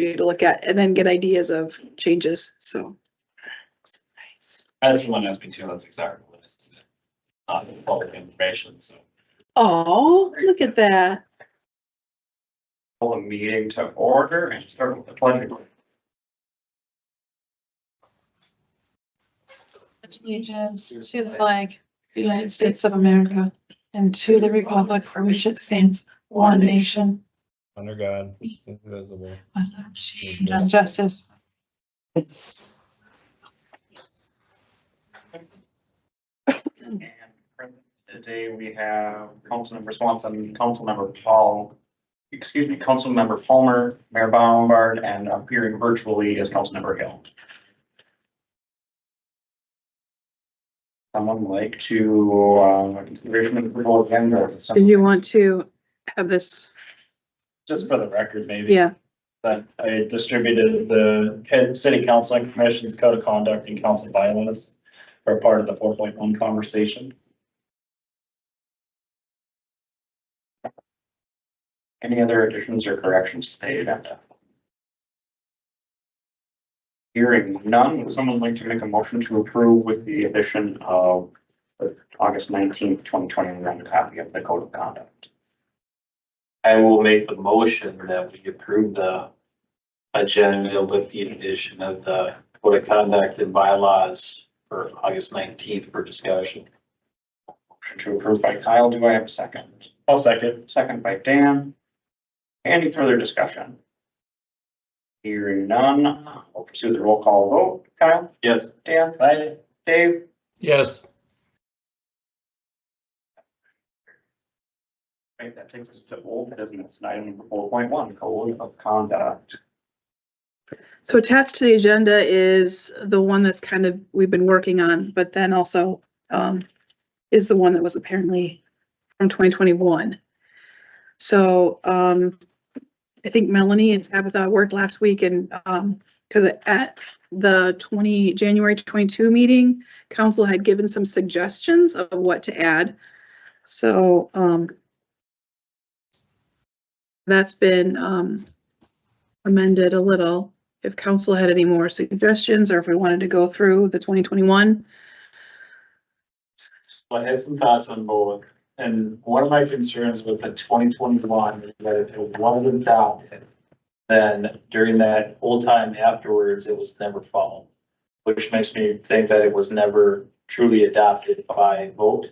for you to look at and then get ideas of changes, so. I had someone ask me too, that's exactly what it is. Public information, so. Oh, look at that. Call a meeting to order and start with the pledge. Allegiance to the flag, the United States of America, and to the republic for which it stands, one nation, under God, indivisible. with liberty and justice. And today we have Councilmember Swanson, Councilmember Paul, Councilmember Palmer, Mayor Baumgart, and appearing virtually is Councilmember Hill. Someone like to, consideration of approval agenda. Do you want to have this? Just for the record, maybe. Yeah, That I distributed the city council and commission's code of conduct and council bylaws for part of the 4.1 conversation. Any other additions or corrections to the agenda? Hearing none, would someone like to make a motion to approve with the addition of the August 19th, 2021 copy of the code of conduct? I will make the motion that we approve the agenda with the addition of the code of conduct and bylaws for August 19th for discussion. Motion to approve by Kyle. Do I have a second? I'll second. Second by Dan. Any further discussion? Hearing none, we'll pursue the roll call vote. Kyle? Yes. Dan? Aye. Dave? Yes, Right, that takes us to old business, item number 4.1, code of conduct. so attached to the agenda is the one that's kind of, we've been working on, but then also is the one that was apparently from 2021. So I think Melanie and Tabitha worked last week and because at the January 22 meeting, council had given some suggestions of what to add. So that's been amended a little. If council had any more suggestions or if we wanted to go through the 2021. I had some thoughts on both. And one of my concerns with the 2021 is that if it wasn't adopted, then during that whole time afterwards, it was never followed, which makes me think that it was never truly adopted by vote.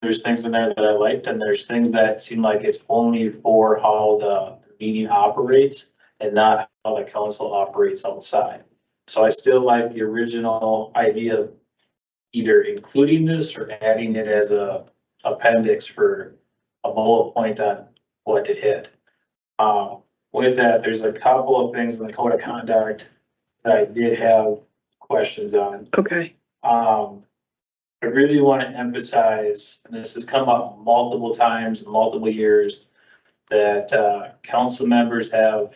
There's things in there that I liked, and there's things that seem like it's only for how the meeting operates and not how the council operates outside. So I still like the original idea of either including this or adding it as a appendix for a bullet point on what to hit. With that, there's a couple of things in the code of conduct that I did have questions on. Okay. I really want to emphasize, and this has come up multiple times in multiple years, that council members have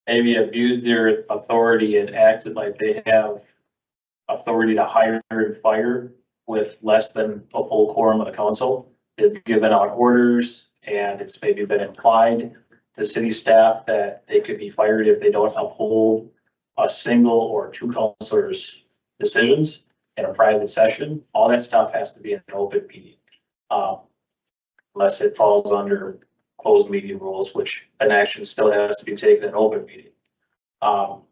maybe abused their authority and acted like they have authority to hire and fire with less than a full quorum of the council. They've given out orders and it's maybe been implied to city staff that they could be fired if they don't uphold a single or two councilors' decisions in a private session. All that stuff has to be in an open meeting. Unless it falls under closed meeting rules, which an action still has to be taken in an open meeting.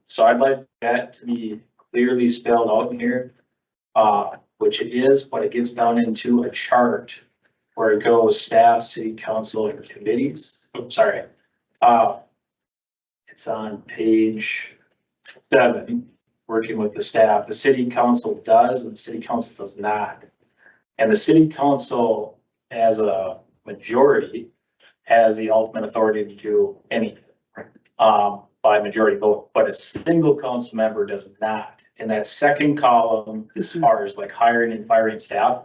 So I'd like that to be clearly spelled out in here, which it is, but it gets down into a chart where it goes staff, city council, and committees. I'm sorry. It's on page 7, working with the staff. The city council does and the city council does not. And the city council, as a majority, has the ultimate authority to do anything by majority vote, but a single council member does not. In that second column, as far as like hiring and firing staff,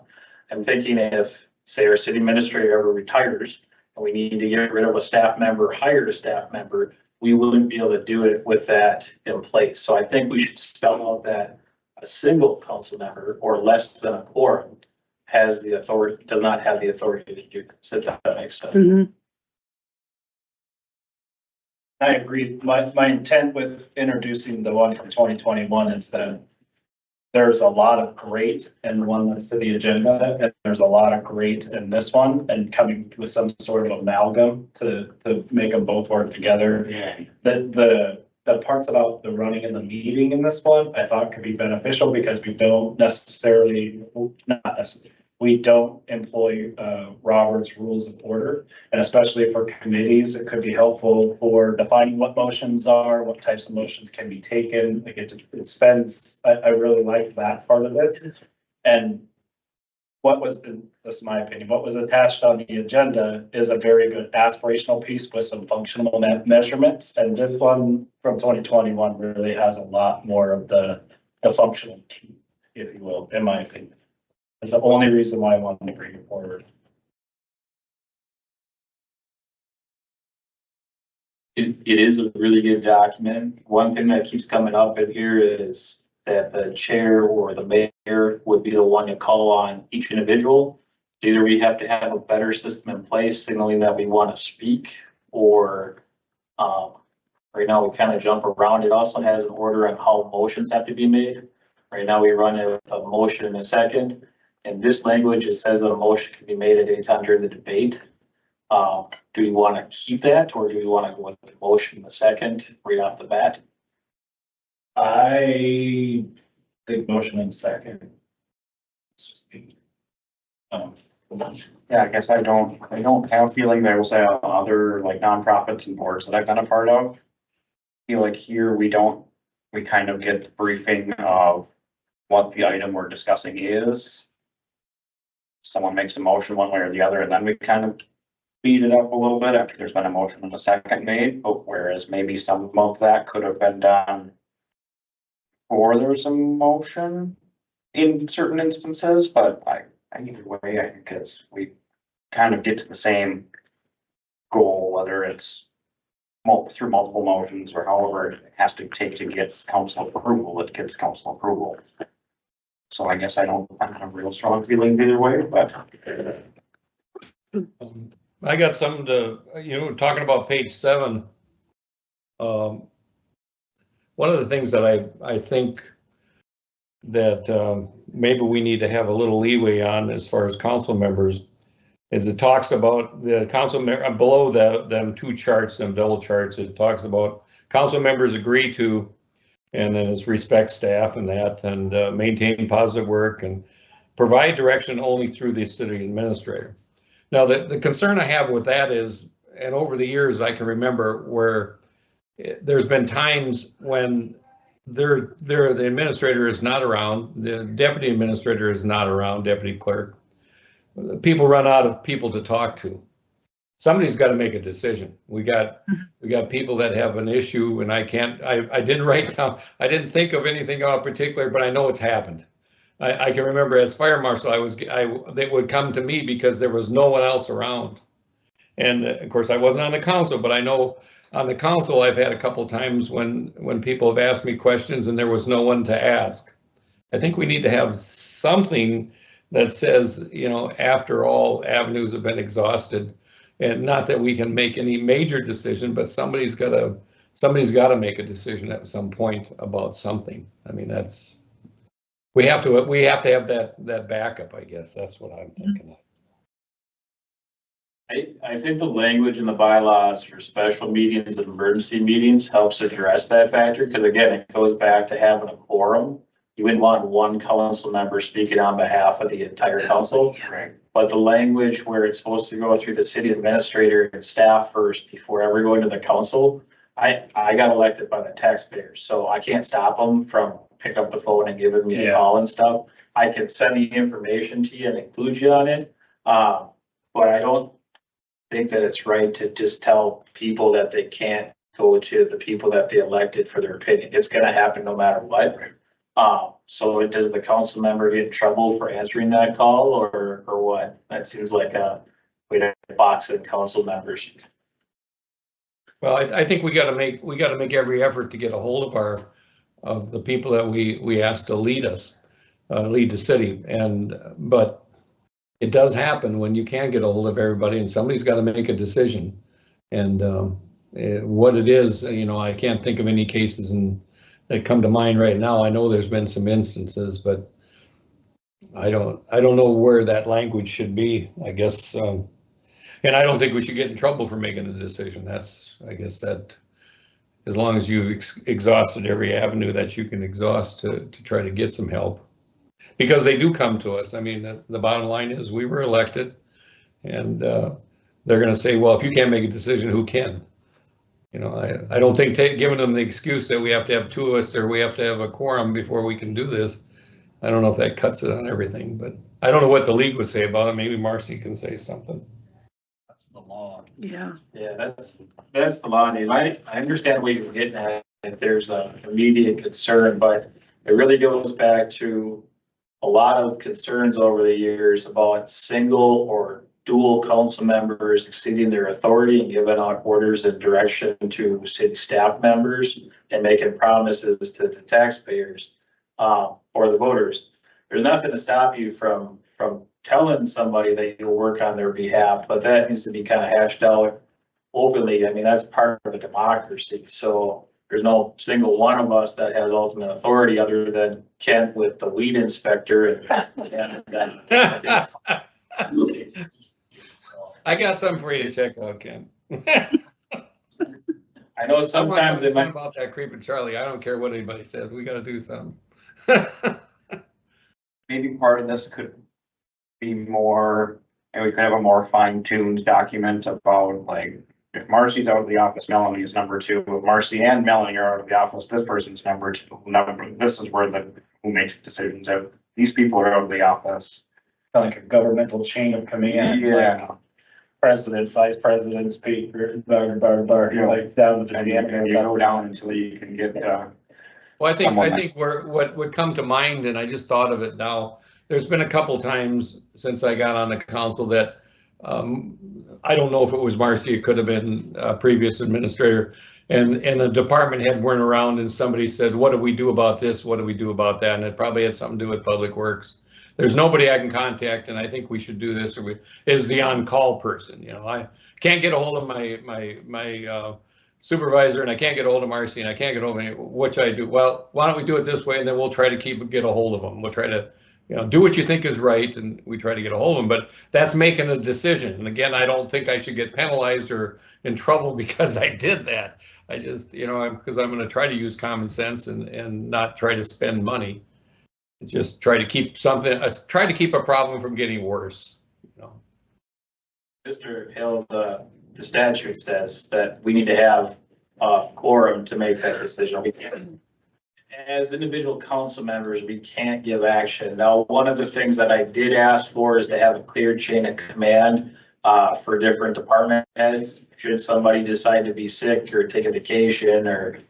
I'm thinking if, say, our city administrator ever retires and we need to get rid of a staff member, hire a staff member, we wouldn't be able to do it with that in place. So I think we should spell out that a single council member or less than a quorum has the authority, does not have the authority to do this, if that makes sense. Mhm. I agree. My intent with introducing the one from 2021 is that there's a lot of great in one that's to the agenda, and there's a lot of great in this one, and coming with some sort of amalgam to make them both work together. Yeah. The parts about the running in the meeting in this one, I thought could be beneficial because we don't necessarily, we don't employ Robert's Rules of Order. And especially for committees, it could be helpful for defining what motions are, what types of motions can be taken. Like it spends, I really like that part of it. And what was, this is my opinion, what was attached on the agenda is a very good aspirational piece with some functional measurements. And this one from 2021 really has a lot more of the functional piece, if you will, in my opinion. It's the only reason why I wanted to bring it forward. It is a really good document. One thing that keeps coming up in here is that the chair or the mayor would be the one to call on each individual. Either we have to have a better system in place signaling that we want to speak, or right now we kind of jump around. It also has an order on how motions have to be made. Right now we run a motion in a second. In this language, it says that a motion can be made at any time during the debate. Do we want to keep that, or do we want to go with the motion in a second right off the bat? I think motion in second. It's just me. Yeah, I guess I don't have a feeling there's other like nonprofits and boards that I've been a part of. I feel like here we kind of get the briefing of what the item we're discussing is. Someone makes a motion one way or the other, and then we kind of speed it up a little bit after there's been a motion and a second made, but whereas maybe some of that could have been done before there's a motion in certain instances, but either way, I think we kind of get to the same goal, whether it's through multiple motions or however it has to take to get council approval, it gets council approval. So I guess I don't have a real strong feeling either way, but. I got something to, talking about page 7. One of the things that I think that maybe we need to have a little leeway on as far as council members is it talks about the council member below them two charts, them double charts. It talks about council members agree to, and then it's respect staff and that, and maintain positive work and provide direction only through the city administrator. Now, the concern I have with that is, and over the years I can remember where there's been times when the administrator is not around, the deputy administrator is not around, deputy clerk. People run out of people to talk to. Somebody's got to make a decision. We got people that have an issue, and I didn't write down, I didn't think of anything in particular, but I know it's happened. I can remember as fire marshal, they would come to me because there was no one else around. And of course I wasn't on the council, but I know on the council, I've had a couple times when people have asked me questions and there was no one to ask. I think we need to have something that says, after all avenues have been exhausted, and not that we can make any major decision, but somebody's got to make a decision at some point about something. I mean, we have to have that backup, I guess. That's what I'm thinking of. I think the language in the bylaws for special meetings and emergency meetings helps address that factor, because again, it goes back to having a quorum. You wouldn't want one council member speaking on behalf of the entire council. Right. But the language where it's supposed to go through the city administrator and staff first before ever going to the council, I got elected by the taxpayers, so I can't stop them from picking up the phone and giving me a call and stuff. I can send the information to you and include you on it. But I don't think that it's right to just tell people that they can't go to the people that they elected for their opinion. It's gonna happen no matter what. So does the council member get in trouble for answering that call or what? That seems like a way to box in council members. Well, I think we got to make every effort to get a hold of the people that we ask to lead us, lead the city. But it does happen when you can't get a hold of everybody, and somebody's got to make a decision. And What it is, I can't think of any cases that come to mind right now. I know there's been some instances, but I don't know where that language should be, I guess. And I don't think we should get in trouble for making a decision. I guess that as long as you've exhausted every avenue that you can exhaust to try to get some help. Because they do come to us. I mean, the bottom line is we were elected, and they're going to say, well, if you can't make a decision, who can? I don't think giving them the excuse that we have to have two of us or we have to have a quorum before we can do this. I don't know if that cuts it on everything, but I don't know what the league would say about it. Maybe Marcy can say something. That's the law. Yeah. Yeah, that's the law. And I understand what you're getting at, if there's a immediate concern, but it really goes back to a lot of concerns over the years about single or dual council members exceeding their authority and giving out orders and direction to city staff members and making promises to the taxpayers or the voters. There's nothing to stop you from telling somebody that you'll work on their behalf, but that needs to be kind of hashed out openly. I mean, that's part of a democracy. So there's no single one of us that has ultimate authority other than Kent with the weed inspector. I got something for you to check out, Ken. I know sometimes it might. About that creeping Charlie, I don't care what anybody says. We got to do something. Maybe part of this could be more, and we could have a more fine-tuned document about, like, if Marcy's out of the office, Melanie is number 2. If Marcy and Melanie are out of the office, this person's number 2. This is where who makes decisions. If these people are out of the office. Kind of like a governmental chain of command. Yeah. Like president, vice president, speaker, like down to And the end. you go down until you can get, Well, I Someone think what would come to mind, and I just thought of it now, there's been a couple times since I got on the council that I don't know if it was Marcy, it could have been a previous administrator, and a department head weren't around and somebody said, what do we do about this? What do we do about that? And it probably had something to do with Public Works. There's nobody I can contact, and I think we should do this, is the on-call person. I can't get a hold of my supervisor, and I can't get a hold of Marcy, and I can't get a hold of what should I do? Well, why don't we do it this way, and then we'll try to get a hold of them. We'll try to, do what you think is right, and we try to get a hold of them. But that's making a decision. And again, I don't think I should get penalized or in trouble because I did that. I just, because I'm going to try to use common sense and not try to spend money. Just try to keep a problem from getting worse. Mr. Hill, the statute says that we need to have a quorum to make that decision. As individual council members, we can't give action. Now, one of the things that I did ask for is to have a clear chain of command for different department heads. Should somebody decide to be sick or take a vacation or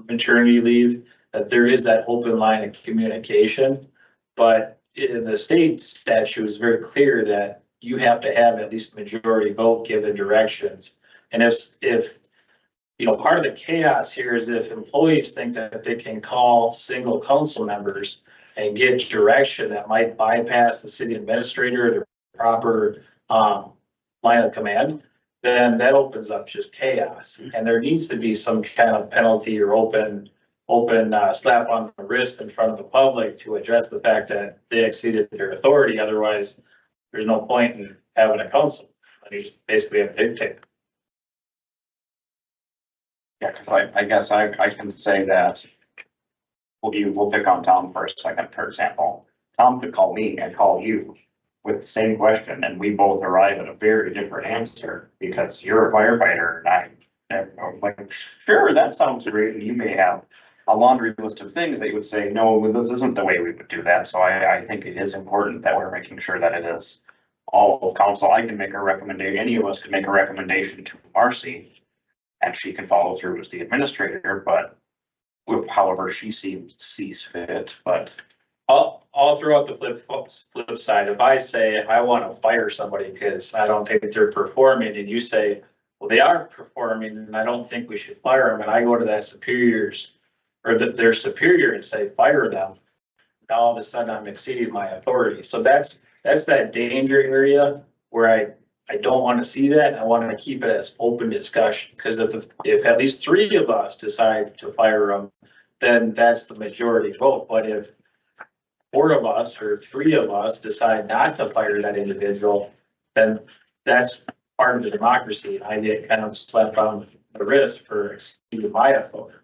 maternity leave, that there is that open line of communication. But in the state statute is very clear that you have to have at least majority vote given directions. And if part of the chaos here is if employees think that they can call single council members and get direction that might bypass the city administrator or the proper line of command, then that opens up just chaos. And there needs to be some kind of penalty or open slap on the wrist in front of the public to address the fact that they exceeded their authority. Otherwise, there's no point in having a council. You just basically have a dictator. yeah, because I guess I can say that. We'll pick on Tom for a second, for example. Tom could call me and call you with the same question, and we both arrive at a very different answer because you're a firefighter and I'm like, sure, that sounds great. And you may have a laundry list of things that you would say, no, this isn't the way we would do that. So I think it is important that we're making sure that it is all of council. I can make a recommendation, any of us can make a recommendation to Marcy, and she can follow through as the administrator, but with however she sees fit. But All throughout the flip side, if I say I want to fire somebody because I don't think they're performing, and you say, well, they are performing and I don't think we should fire them, and I go to that their superior and say, fire them. Now all of a sudden I'm exceeding my authority. So that's that danger area where I don't want to see that. I want to keep it as open discussion, because if at least 3 of us decide to fire them, then that's the majority vote. But if 4 of us or 3 of us decide not to fire that individual, then that's part of the democracy. I get kind of slapped on the wrist for exceeding my authority.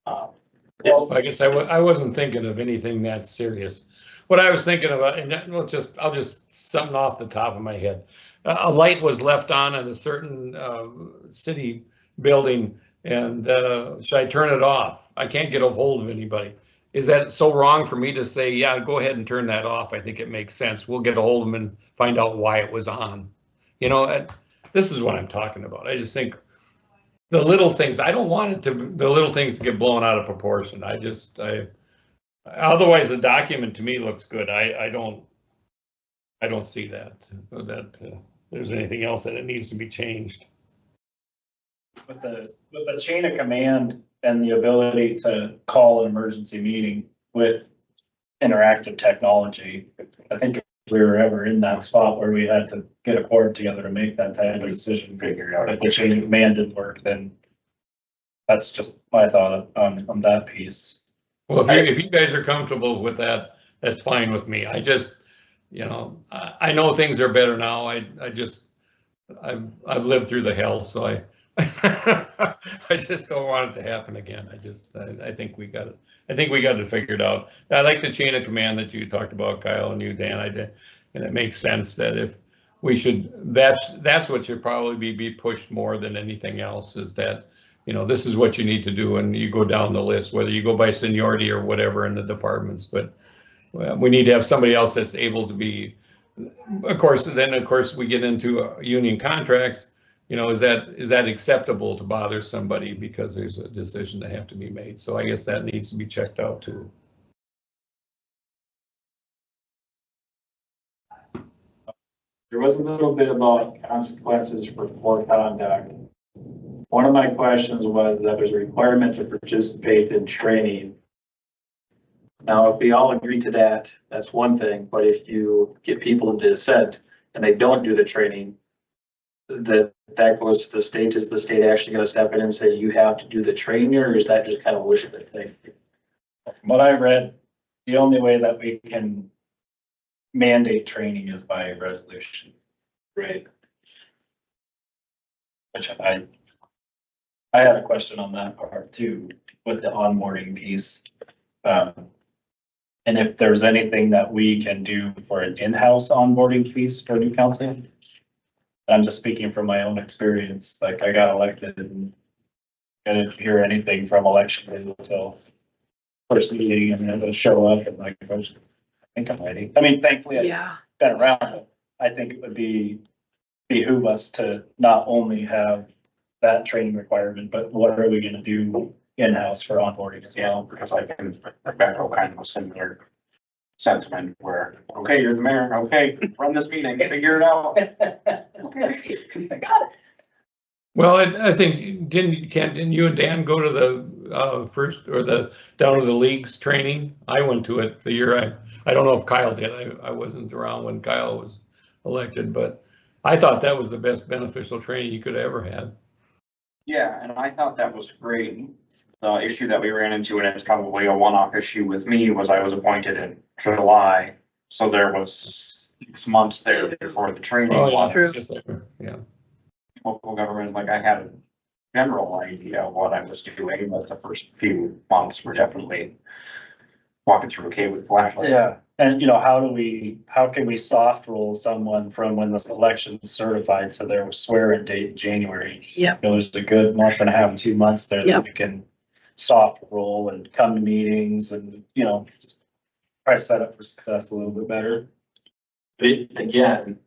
Well, I guess I wasn't thinking of anything that serious. What I was thinking about, and I'll just something off the top of my head. A light was left on in a certain city building, and should I turn it off? I can't get a hold of anybody. Is that so wrong for me to say, yeah, go ahead and turn that off? I think it makes sense. We'll get a hold of them and find out why it was on. You know, this is what I'm talking about. I just think the little things, I don't want the little things to get blown out of proportion. Otherwise the document to me looks good. I don't see that there's anything else that it needs to be changed. With the chain of command and the ability to call an emergency meeting with interactive technology, I think if we were ever in that spot where we had to get a board together to make that type of decision, figure out if the chain of command didn't work, then that's just my thought on that piece. Well, if you guys are comfortable with that, that's fine with me. I just, you know, I know things are better now. I've lived through the hell, so I just don't want it to happen again. I think we got it figured out. I like the chain of command that you talked about, Kyle, and you, Dan. And it makes sense that if we should, that's what should probably be pushed more than anything else, is that, you know, this is what you need to do, and you go down the list, whether you go by seniority or whatever in the departments. But we need to have somebody else that's able to be, of course, we get into union contracts. You know, is that acceptable to bother somebody because there's a decision that have to be made? So I guess that needs to be checked out too. There was a little bit about consequences for poor conduct. One of my questions was that there's a requirement to participate in training. Now, if we all agree to that, that's one thing, but if you get people into dissent and they don't do the training, that goes to the state. Is the state actually going to step in and say you have to do the training, or is that just kind of wishful thinking? What I read, the only way that we can mandate training is by resolution. Right. Which I had a question on that part too, with the onboarding piece. And if there's anything that we can do for an in-house onboarding piece for new council. I'm just speaking from my own experience, like I got elected and I didn't hear anything from election until first meeting, and then they'll show up and like, I think I'm ready. I mean, thankfully I've been around, but I think it would behoove us to not only have that training requirement, but what are we gonna do in-house for onboarding as well? Because I can echo kind of a similar sentiment where, okay, you're the mayor, okay, run this meeting, figure it out. Okay, I got it. Well, I think, didn't you and Dan go to the first, or down to the leagues training? I went to it the year I don't know if Kyle did. I wasn't around when Kyle was elected, but I thought that was the best beneficial training you could have ever had. Yeah, and I thought that was great. The issue that we ran into, and it's probably a one-off issue with me, was I was appointed in July. So there was 6 months there before the training. Oh, yeah, was. yeah. Local government, like I had a general idea of what I was doing, but the first few months were definitely walking through a cave with flashlight. Yeah, and how can we soft roll someone from when this election is certified to their swearing date in January? Yep. There's a good month and a half, 2 months there Yep. that we can soft roll and come to meetings and, just try to set up for success a little bit better. But again,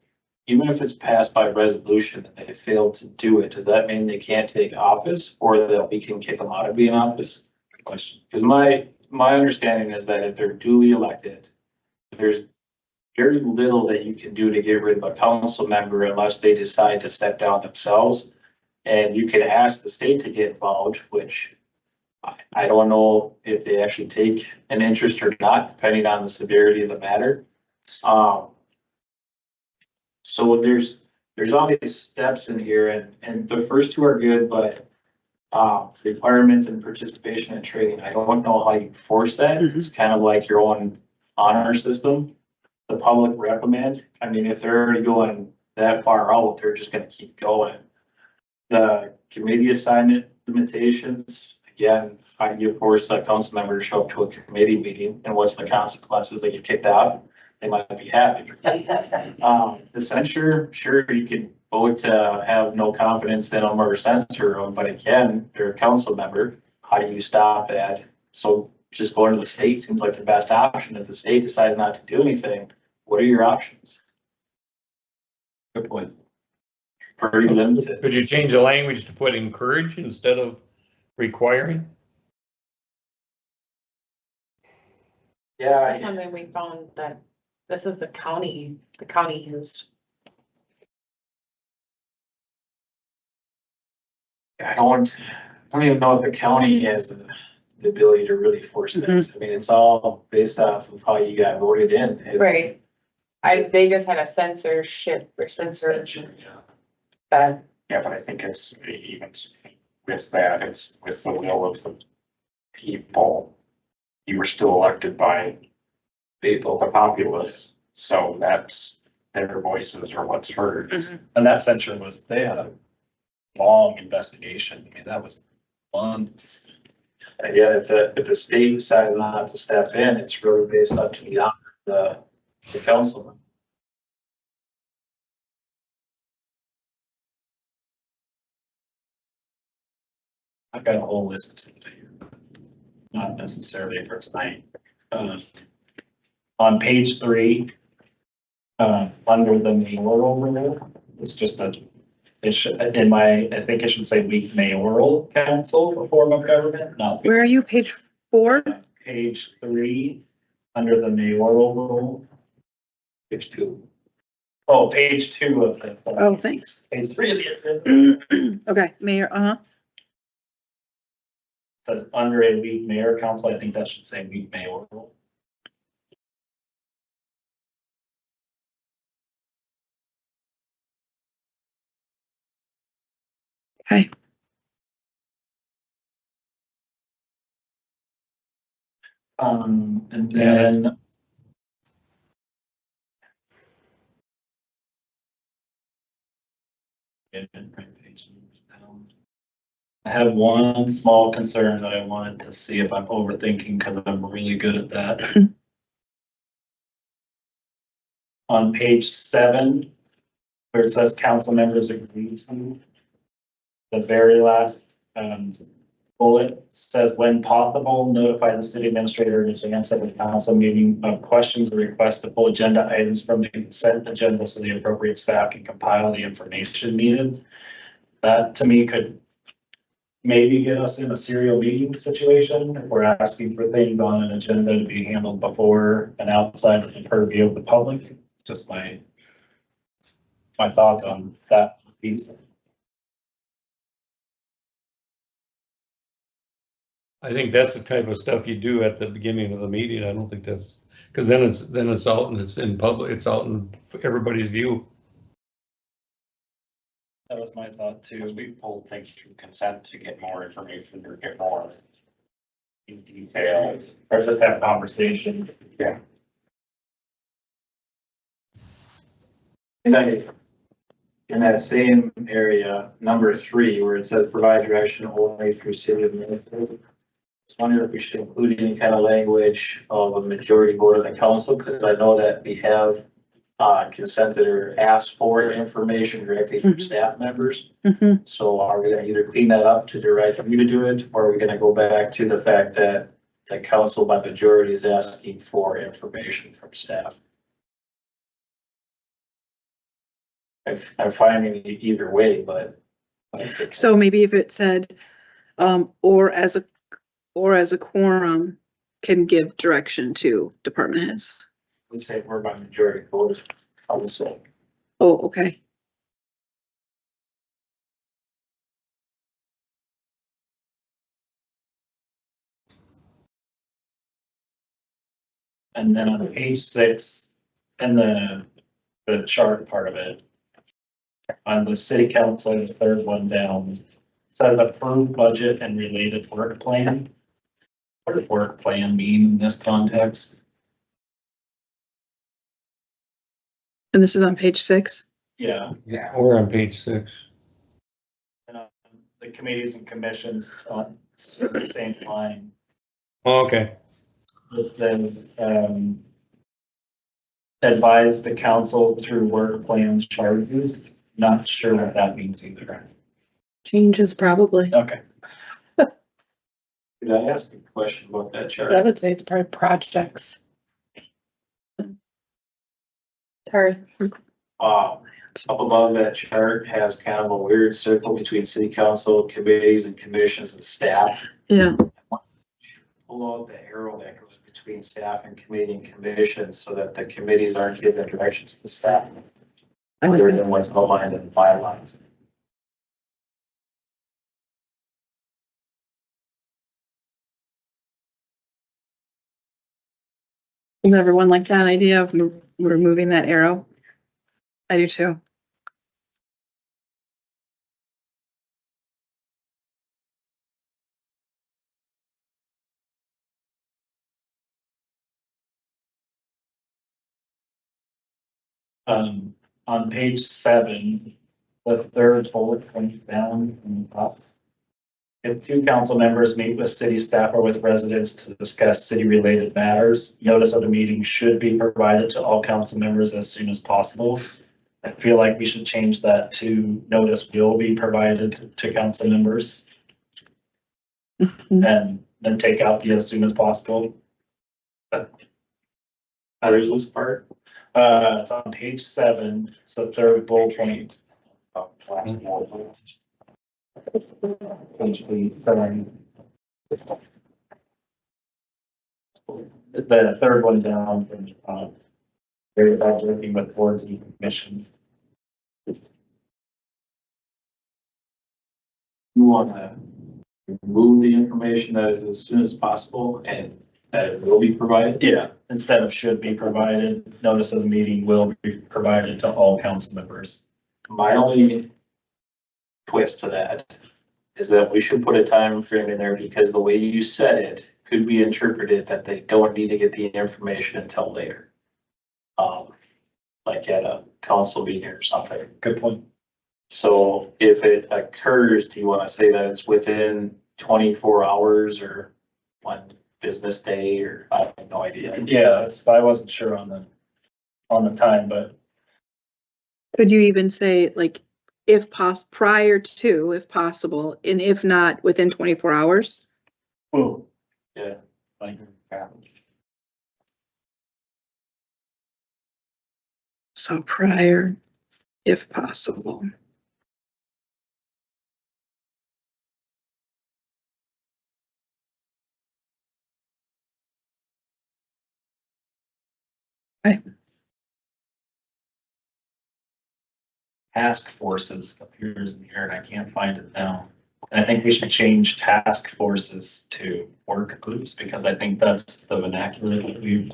even if it's passed by resolution and they fail to do it, does that mean they can't take office, or that we can kick them out of being office? Good question. Because my understanding is that if they're duly elected, there's very little that you can do to get rid of a council member unless they decide to step down themselves. And you can ask the state to get involved, which I don't know if they actually take an interest or not, depending on the severity of the matter. So there's there's all these steps in here and the first two are good, but requirements and participation in training, I don't know how you force that. It's kind of like your own honor system. The public recommend, I mean, if they're already going that far out, they're just gonna keep going. The committee assignment limitations, again, how do you force a council member to show up to a committee meeting and what's the consequences? They get kicked out, they might be happy. The censure, sure, you can vote to have no confidence in them or censor them, but again, they're a council member. How do you stop that? So just going to the state seems like the best option. If the state decides not to do anything, what are your options? Good point. Pretty limited. Could you change the language to put encourage instead of requiring? Yeah, This is something we found that this is the county used. I don't even know if the county has the ability to really force things. I mean, it's all based off of how you got voted in. Right. They just had a censorship or censor that, Yeah, but I think it's even with that, it's with the will of the people. You were still elected by people, the populace, so that's their voices are what's heard. And that censure was, they had a long investigation. I mean, that was months. And yet, if the state decides not to step in, it's really based up to the council. I've got a whole list of stuff here. Not necessarily for tonight. On page 3, under the mayoral rule, it's just it should, I think it should say weak mayoral council, a form of government, not Where are you? Page 4? page 3, under the mayoral rule. Page 2. Oh, page 2 of the. Oh, thanks. Page 3 of the. Okay, Mayor, Says under a weak mayor council, I think that should say weak mayoral. Okay. And Yeah, then. I have one small concern that I wanted to see if I'm overthinking, because I'm really good at that. On page 7, where it says council members agree to, the very last bullet says, when possible, notify the city administrator in advance of the council meeting of questions or requests to pull agenda items from the consent agenda so the appropriate staff can compile the information needed. That to me could maybe get us in a serial meeting situation if we're asking for things on an agenda to be handled before and outside of the purview of the public. Just my thoughts on that piece. I think that's the type of stuff you do at the beginning of the meeting. I don't think that's, because then it's out and it's in public, it's out in everybody's view. That was my thought Because too. we pulled things from consent to get more information or get more in detail. Or just have conversation. Yeah. In that same area, number 3, where it says provide direction only through city administrator. Just wondering if we should include any kind of language of a majority vote of the council, because I know that we have consented or asked for information directly from staff members. So are we gonna either clean that up to direct you to do it, or are we gonna go back to the fact that the council by majority is asking for information from staff? I'm finding it either way, but. so maybe if it said, or as a quorum can give direction to department heads. Let's say we're by majority vote, I would say. Oh, okay. And then on page 6, and the chart part of it, on the city council, the third one down, says approved budget and related work plan. What does work plan mean in this context? And this is on page 6. Yeah. We're on page 6. And, the committees and commissions on the same line. Oh, okay. This says, advise the council through work plan charges. Not sure what that means either. Changes probably. Okay. Could I ask a question about that I chart? would say it's probably projects. Sorry. Up above that chart has kind of a weird circle between city council, committees and commissions and staff. Yeah, Pull out the arrow that goes between staff and committee and commissions so that the committees aren't giving directions to staff. Other than what's outlined in the bylaws. does everyone like that idea of removing that arrow? I do too. On page 7, the third bullet point down from the top. If 2 council members meet with city staff or with residents to discuss city-related matters, notice of the meeting should be provided to all council members as soon as possible. I feel like we should change that to notice will be provided to council members. And then take out the as soon as possible. How is this part? It's on page 7, it's the third bullet point. Page 8, sorry. The third one down from the top. Very about working with boards and commissions. You want to remove the information that is as soon as possible and that it will be provided? Yeah, instead of should be provided, notice of the meeting will be provided to all council members. My only twist to that is that we should put a time frame in there because the way you said it could be interpreted that they don't need to get the information until later. Like at a council meeting or something. Good point. So if it occurs, do you want to say that it's within 24 hours or 1 business day or I have no idea. Yeah, I wasn't sure on the time, but Could you even say like, if prior to, if possible, and if not, within 24 hours? ooh, Yeah. like, So prior, if possible. task forces appears in here and I can't find it now. And I think we should change task forces to work groups because I think that's the vernacular that we've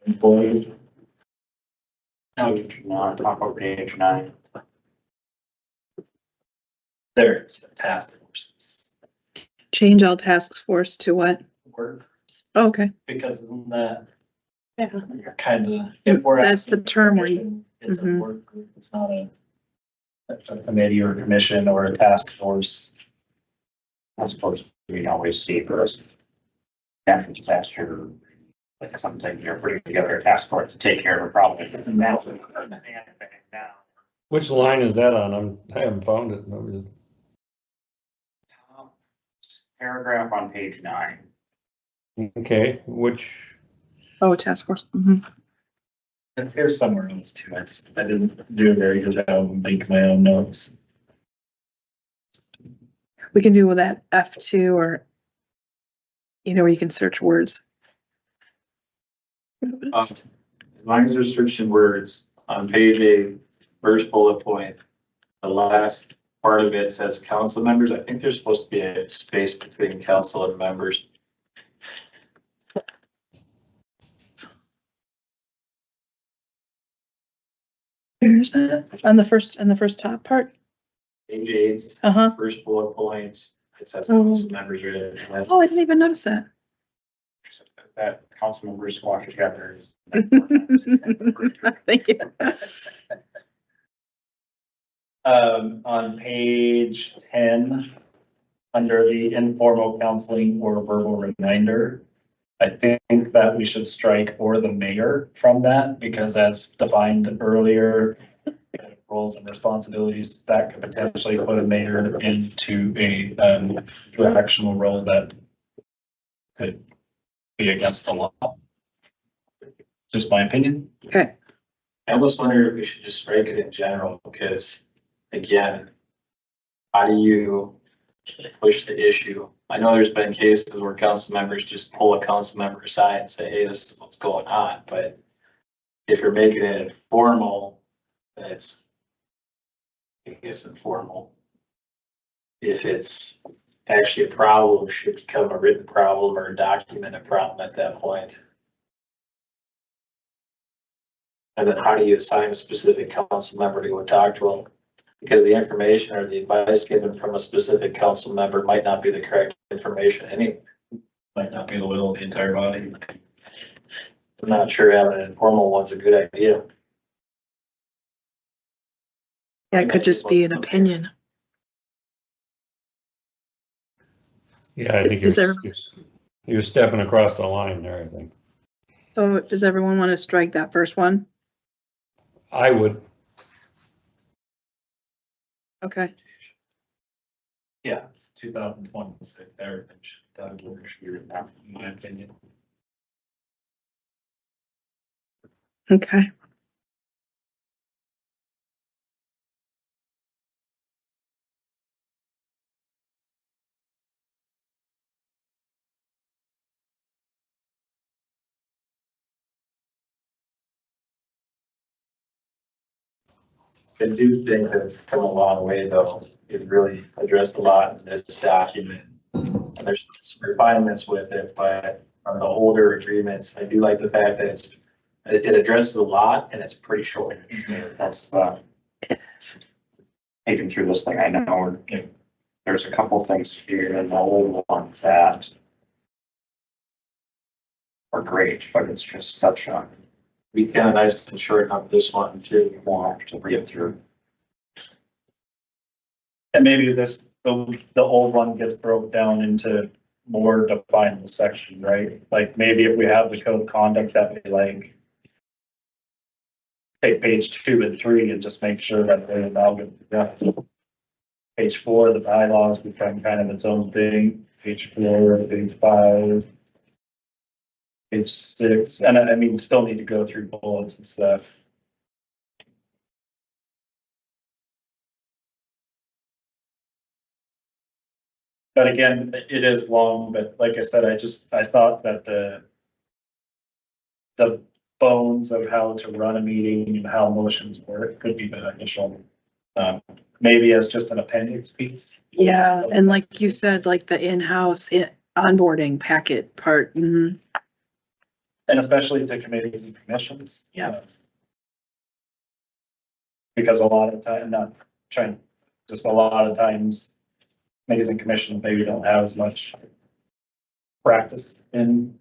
employed. No, you do not talk about page 9. There it's task forces. Change all task force to what? Work groups, Oh, okay. because isn't that Yeah. kind of, if we're. That's the asking term we're permission, It's a Mhm. work group, it's not a committee or a commission or a task force. I suppose we always see first. After disaster, like something, you're putting together a task force to take care of a problem. And now, now. Which line is that on? I haven't found it. I'm just- Top paragraph on page 9. Okay, which, Oh, task force. Mhm. And there's somewhere else too, I didn't do a very good job of making my own notes. We can do with that F2 or, where you can search words. As long as there's searching words on page 8, first bullet point, the last part of it says council members. I think there's supposed to be a space between council and members. Where's that? On the first top part? Page 8, Uh-huh. first bullet point, it says Oh. council members are in it. Oh, I didn't even notice that. That council members squash together. Thank you. On page 10, under the informal counseling or verbal reminder, I think that we should strike or the mayor from that, because as defined earlier, roles and responsibilities, that could potentially put a mayor into a directional role that could be against the law. Just my opinion. Okay. I almost wonder if we should just strike it in general, because again, how do you push the issue? I know there's been cases where council members just pull a council member aside and say, hey, this is what's going on, but if you're making it informal, then it's, I guess, informal. If it's actually a problem, it should become a written problem or a documented problem at that point. And then how do you assign a specific council member to go talk to them? Because the information or the advice given from a specific council member might not be the correct information anyway. Might not be the will of the entire body. I'm not sure having an informal one's a good idea. Yeah, it could just be an opinion. Yeah, I think Does you're stepping across the line there, I think. So does everyone want to strike that first one? I would. Okay. Yeah, it's 2026, everything should be written out, in my opinion. Okay. I do think that it's come a long way, though. It really addressed a lot in this document. And there's some refinements with it, but on the older agreements, I do like the fact that it addresses a lot and it's pretty short. That's the. Taking through this thing, I know there's a couple things here in the old ones that are great, but it's just such a. Be kind of nice and short on this one too. More to read through. And maybe the old one gets broke down into more definable section, right? Like maybe if we have the code of conduct that we like, take page 2 and 3 and just make sure that they're amalgamated. Page 4, the bylaws become kind of its own thing. Page 4, page 5. Page 6, and I mean, we still need to go through bullets and stuff. But again, it is long, but like I said, I thought that the bones of how to run a meeting and how motions work could be beneficial. Maybe as just an appendix piece. Yeah, and like you said, like the in-house onboarding packet part. Mhm. And especially to committees and commissions. Yeah. Because a lot of time, just a lot of times, committees and commissions maybe don't have as much practice in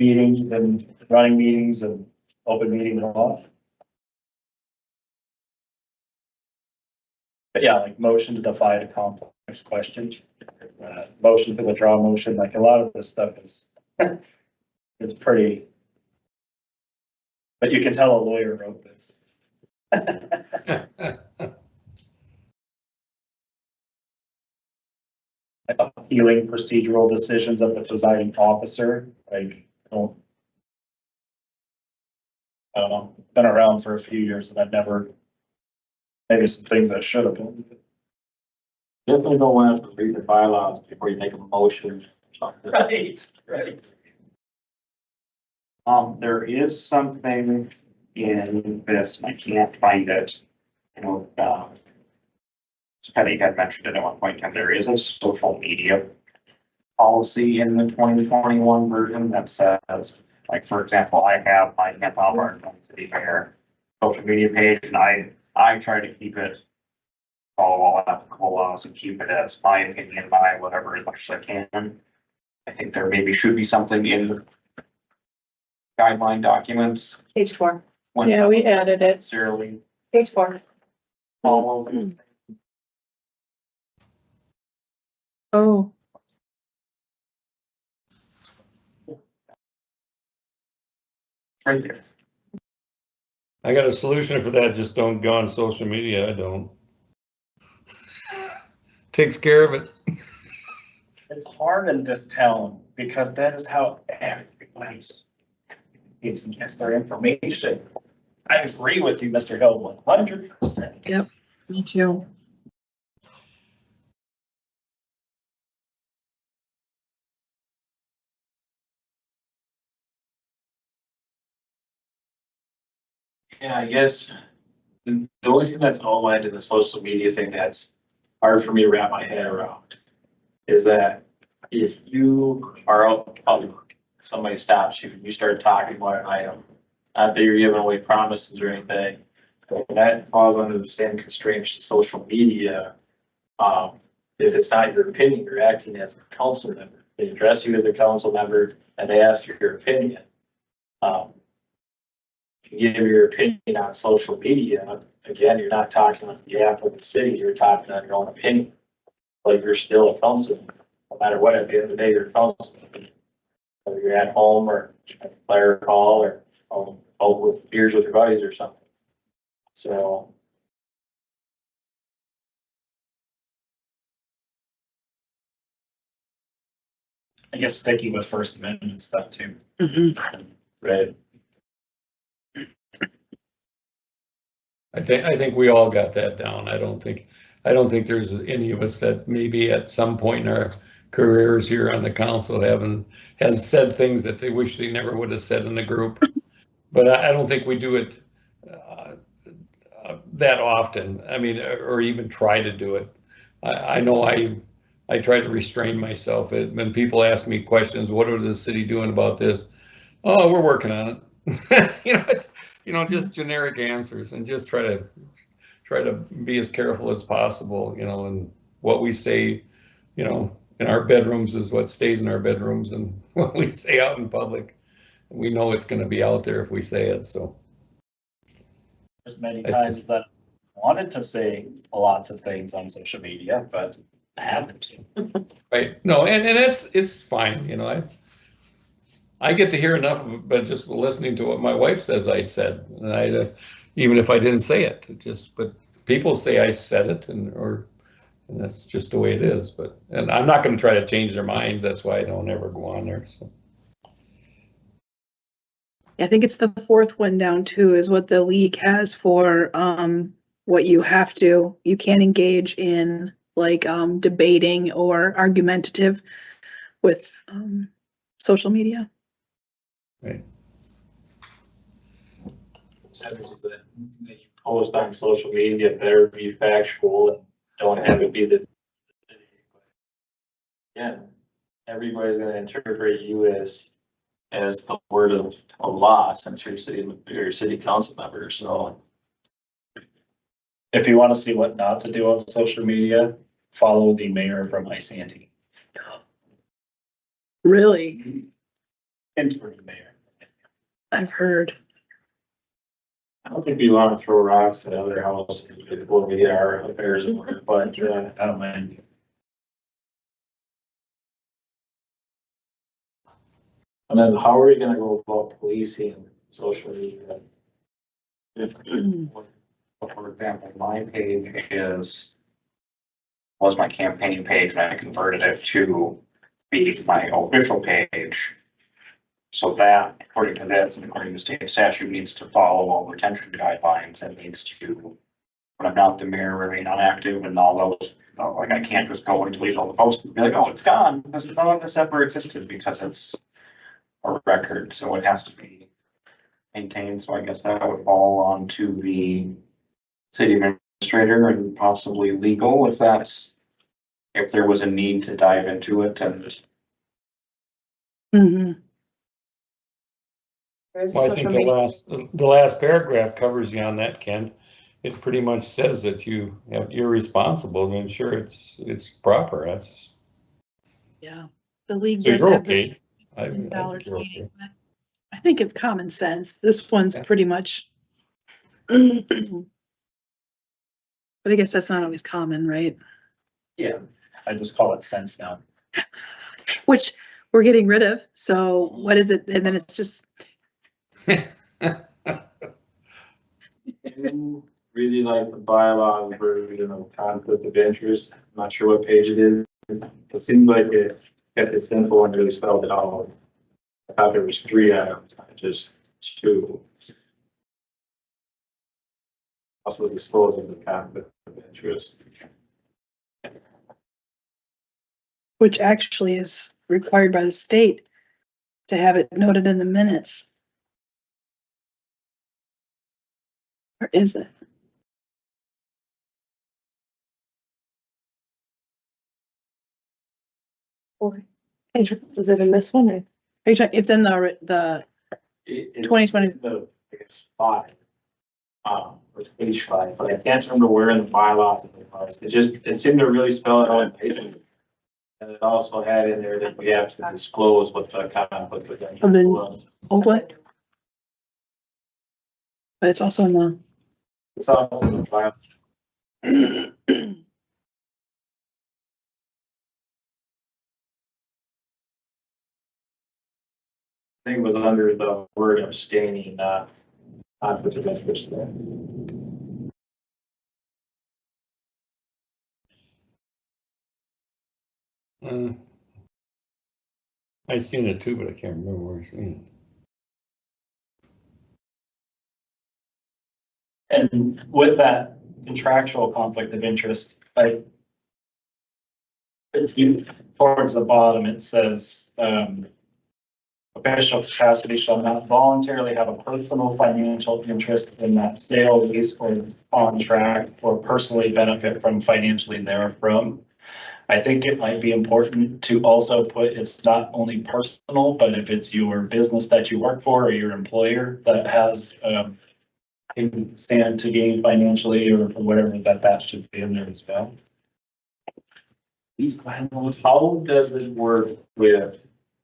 meetings and running meetings and open meeting law. But yeah, like motion to defy a complex question, motion to withdraw motion, like a lot of this stuff is, it's pretty. But you can tell a lawyer wrote this. Appealing procedural decisions of the presiding officer, like, I don't know, been around for a few years and I've never, maybe some things I should have been. Definitely don't want to read the bylaws before you make a motion. Right, right. There is something in this, and I can't find it. You know, Patty had mentioned it at one point in time, there is a social media policy in the 2021 version that says, like, for example, I have my Kent Albert going to the mayor. social media page, and I try to keep it, follow all applicable laws and keep it as my opinion, my whatever, as much as I can. I think there maybe should be something in the guideline documents. Page 4. when Yeah, we added it. Necessarily Page 4. follow. Oh, Right there. I got a solution for that, just don't go on social media, I don't. Takes care of it. It's hard in this town because that is how everybody's gets their information. I agree with you, Mr. Hill, 100%. me too. Yeah, I guess the only thing that's outlined in the social media thing that's hard for me to wrap my head around is that if you are out in public, somebody stops you, and you start talking about an item, not that you're giving away promises or anything, but that falls under the same constraints to social media. If it's not your opinion, you're acting as a council member. They address you as a council member and they ask you your opinion. You give your opinion on social media, again, you're not talking on behalf of the city, you're talking on your own opinion. Like you're still a councilman, no matter what, at the end of the day, you're a councilman. Whether you're at home or at a player call or out with beers with your buddies or something. So. I guess sticking with First Amendment stuff too. Right. I think we all got that down. I don't think there's any of us that maybe at some point in our careers here on the council has said things that they wish they never would have said in a group. But I don't think we do it that often. I mean, or even try to do it. I know I try to restrain myself. When people ask me questions, what are the city doing about this? Oh, we're working on it. It's just generic answers, and just try to be as careful as possible, and what we say, in our bedrooms is what stays in our bedrooms, and what we say out in public, we know it's going to be out there if we say it. So There's many It's times just- that I wanted to say lots of things on social media, but I haven't. right, no, and it's fine, I get to hear enough of it, but just listening to what my wife says I said, and even if I didn't say it, but people say I said it, and that's just the way it is. And I'm not going to try to change their minds. That's why I don't ever go on there. So. I think it's the fourth one down too, is what the league has for, what you can't engage in like, debating or argumentative with, social media. Right. Sentences that you post on social media better be factual and don't have it be the. Yeah, everybody's gonna interpret you as the word of law since you're city council member, so. If you want to see what not to do on social media, follow the mayor from Isanti. Really? Interim mayor. I've heard. I don't think we want to throw rocks at other houses before we get our affairs in order, but, I don't mind. and then how are you gonna go about policing social media? For example, my page was my campaign page, and I converted it to be my official page. So that, according to this, and according to state statute, needs to follow all retention guidelines, and needs to, when I'm not the mayor, remain inactive and all those. Like, I can't just go and delete all the posts and be like, oh, it's gone, because none of this ever existed, because it's a record, so it has to be maintained. So I guess that would fall on to the city administrator and possibly legal, if there was a need to dive into it and Mhm. There's a Well, I social think the media. last paragraph covers you on that, Ken. It pretty much says that you're responsible to ensure it's proper. That's, Yeah. The league so does you're have the okay. I $10 think you're meeting, okay. but I think it's common sense. This one's Yeah. pretty much. But I guess that's not always common, right? Yeah, I just call it sense now. Which we're getting rid of. So what is it? And then it's just, You really like the bylaw version of conflict of interest. I'm not sure what page it is. It seems like it kept it simple and really spelled it out. I thought there was 3 items, not just 2. Also disclosing the conflict of interest. which actually is required by the state to have it noted in the minutes. Or is it? Was it in this one? Are you talking, it's in the It's 2020. the, I guess, 5. Or page 5, but I can't remember where in the bylaws it was. It seemed to really spell it out. And it also had in there that we have to disclose what the conflict of interest was. old one? But it's also in It's also in the bylaw. the. I think it was under the word abstaining, not conflict of interest there. I seen it too, but I can't remember where I seen And with that contractual conflict of interest, towards the bottom, it says, official capacity shall not voluntarily have a personal financial interest in that sale, lease, or contract, or personally benefit from financially therefrom. I think it might be important to also put, it's not only personal, but if it's your business that you work for or your employer that has, can stand to gain financially or whatever, that should be in there as well. These bylaws, how does it work with,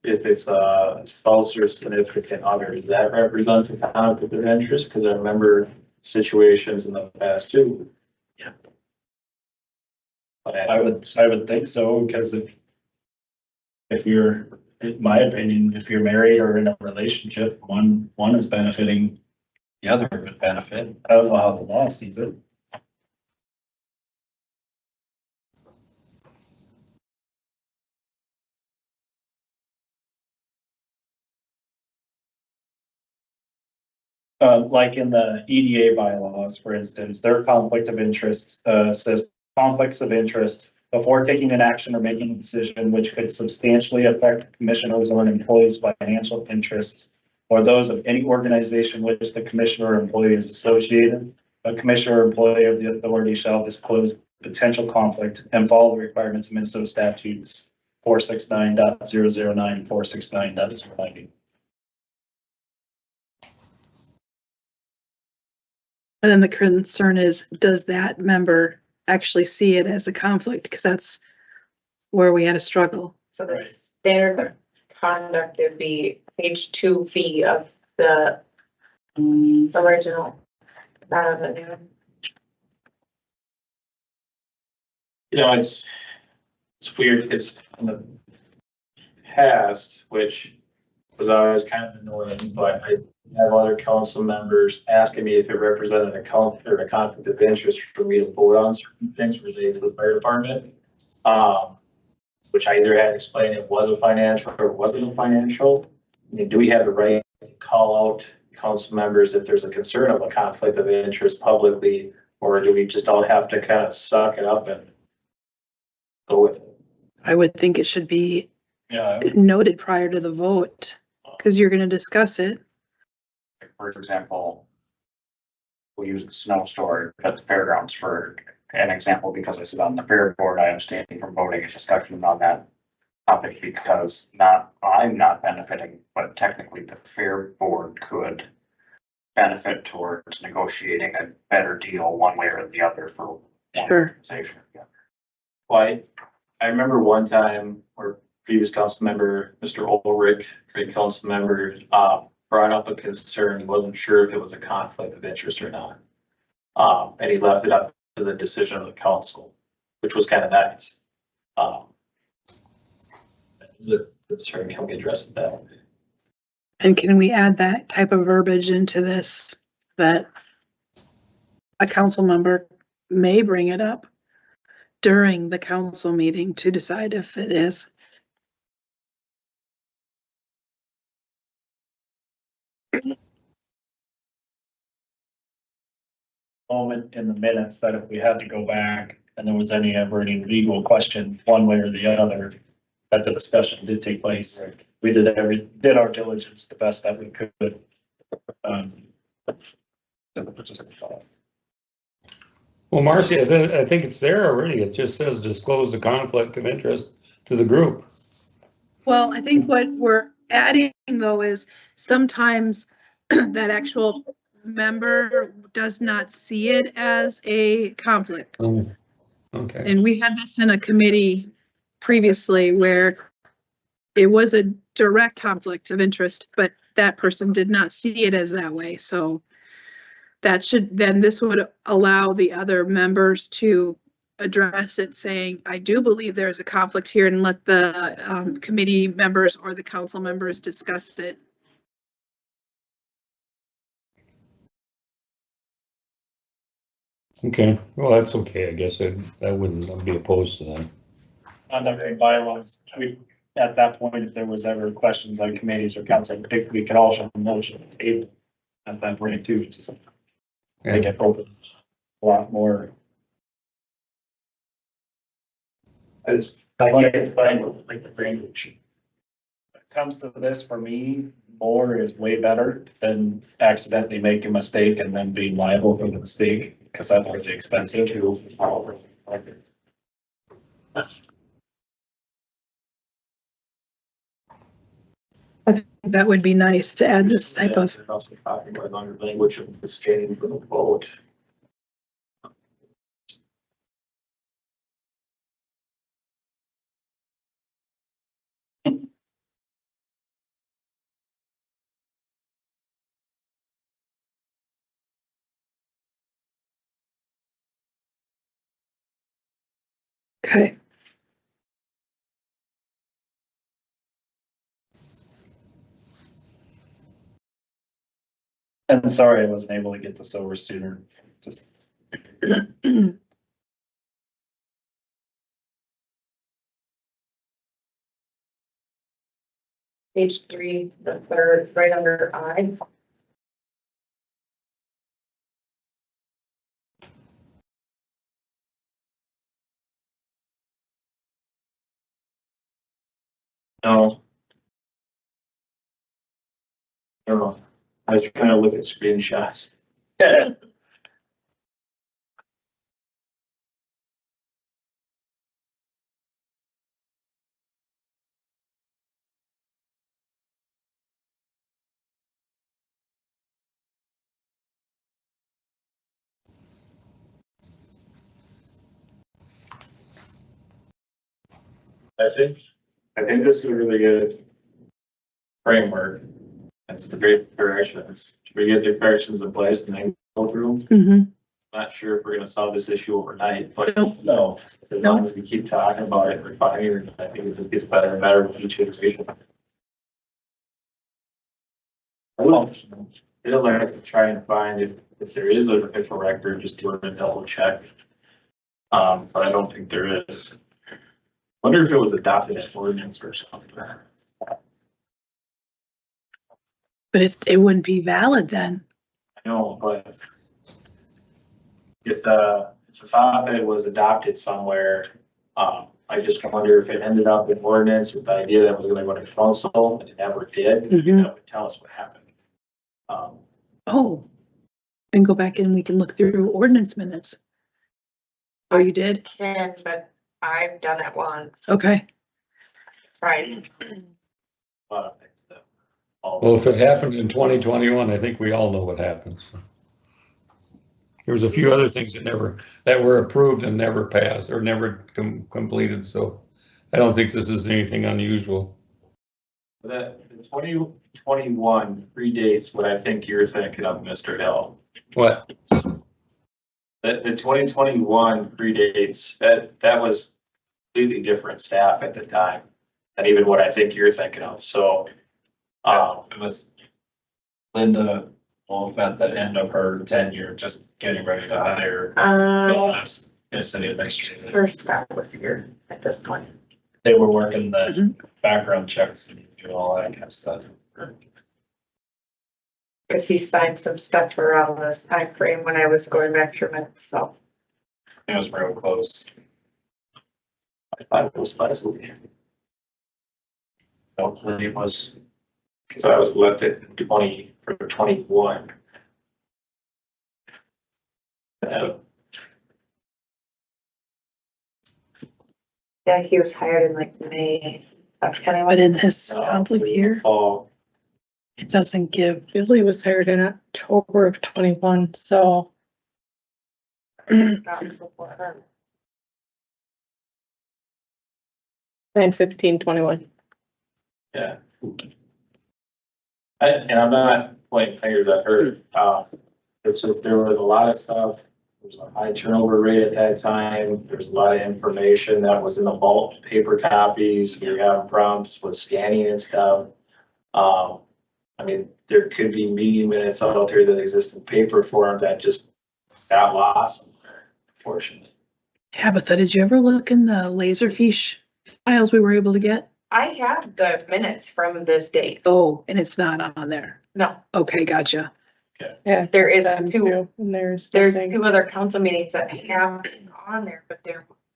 if it's a spouse or significant other, does that represent a conflict of interest? Because I remember situations in the past too. Yeah. But I would think so, because if you're, in my opinion, if you're married or in a relationship, one is benefiting, the other would benefit. I don't know how the law sees it. Like in the EDA bylaws, for instance, their conflict of interest, says conflicts of interest before taking an action or making a decision which could substantially affect commissioners or an employee's financial interests or those of any organization which the commissioner or employee is associated. A commissioner or employee of the authority shall disclose potential conflict and follow the requirements of Minnesota statutes 469.009, 469.090. And then the concern is, does that member actually see it as a conflict? Because that's where we had a struggle. So the standard conduct would be page 2B of the original. The new. you know, it's weird because in the past, which was always kind of annoying, but I have other council members asking me if it represented a conflict of interest for me to vote on certain things related to the fire department. Which I either had to explain it was a financial or wasn't a financial. I mean, do we have the right to call out council members if there's a concern of a conflict of interest publicly, or do we just all have to kind of suck it up and go with it? I would think it should be Yeah, noted prior to the vote, because you're gonna discuss it. Like, for example, we use the snow storage at the fairgrounds for an example, because I sit on the fair board, I abstain from voting and discussion on that. topic because I'm not benefiting, but technically the fair board could benefit towards negotiating a better deal one way or the other for one Sure. organization. Yeah. Why, I remember one time where previous council member, Mr. Ulrich, great council member, brought up a concern. He wasn't sure if it was a conflict of interest or not. And he left it up to the decision of the council, which was kind of nice. Is it, sorry, how we address it that way? And can we add that type of verbiage into this, that a council member may bring it up during the council meeting to decide if it is? Moment in the minutes that if we had to go back and there was any legal question, one way or the other, that the discussion did take place. We did our diligence the best that we could. Just a thought. Well, Marcy, I think it's there already. It just says disclose the conflict of interest to the group. Well, I think what we're adding though is sometimes that actual member does not see it as a conflict. Okay. And we had this in a committee previously where it was a direct conflict of interest, but that person did not see it as that way. So this would allow the other members to address it, saying, I do believe there's a conflict here, and let the committee members or the council members discuss it. Okay, well, that's okay. I guess I wouldn't be opposed to that. Conduct and bylaws, at that point, if there was ever questions on committees or council, we could also motion the table at that point too, to make it open a lot more. I can't find like the language. When it comes to this, for me, more is way better than accidentally making a mistake and then being liable for the mistake, because that's really expensive too. That would be nice to add this type of. They're also talking about longer language of abstaining from the vote. Okay. And sorry, I wasn't able to get this over sooner. Just. Page 3, the third, right under I. No. I don't know. I was trying to look at screenshots. I think this is a really good framework. It's the great directions. We get the corrections in place and then go through. Mhm. Not sure if we're gonna solve this issue overnight, but Nope. no, as long as we keep talking about it, refining it, I think it just gets better and better with each iteration. I will, it'll like to try and find if there is an official record, just do a double check. But I don't think there is. Wonder if it was adopted as ordinance or something. But it wouldn't be valid then. I know, but it's a thought that it was adopted somewhere. I just wonder if it ended up in ordinance with the idea that it was gonna go to council and it never did. Mhm. That would tell us what happened. Oh, and go back and we can look through ordinance minutes. Oh, you did? Can, but I've done it once. Okay. Right. A lot of things that. all- Well, if it happened in 2021, I think we all know what happens. There was a few other things that were approved and never passed or never completed, so I don't think this is anything unusual. That, the 2021 predates what I think you're thinking of, Mr. Hill. What? The 2021 predates, that was completely different staff at the time. And even what I think you're thinking of, so, It was Linda, well, at the end of her tenure, just getting ready to hire Bill as city administrator. First Scott was here at this point. They were working the background checks and doing all that kind of stuff. Cause he signed some stuff around this time frame when I was going back through minutes, so. It was real close. I thought it was Leslie. Hopefully it was. Because I was elected in 21. Yeah, he was hired in like May of But 21. in this conflict here, Fall, it doesn't give. Billy was hired in October of 21, so Scott was before her. 9/15/21. yeah. And I'm not pointing fingers at her, it's just, there was a lot of stuff. There was a high turnover rate at that time, there was a lot of information that was in the vault, paper copies, we were having problems with scanning and stuff. I mean, there could be meeting minutes out there that exist in paper form that just got lost, unfortunately. Tabitha, did you ever look in the Laserfish files we were able to get? I have the minutes from this date. Oh, and it's not on there. No, Okay, gotcha. Yeah. there is them two, too, and there's there's nothing. 2 other council meetings that have this on there, but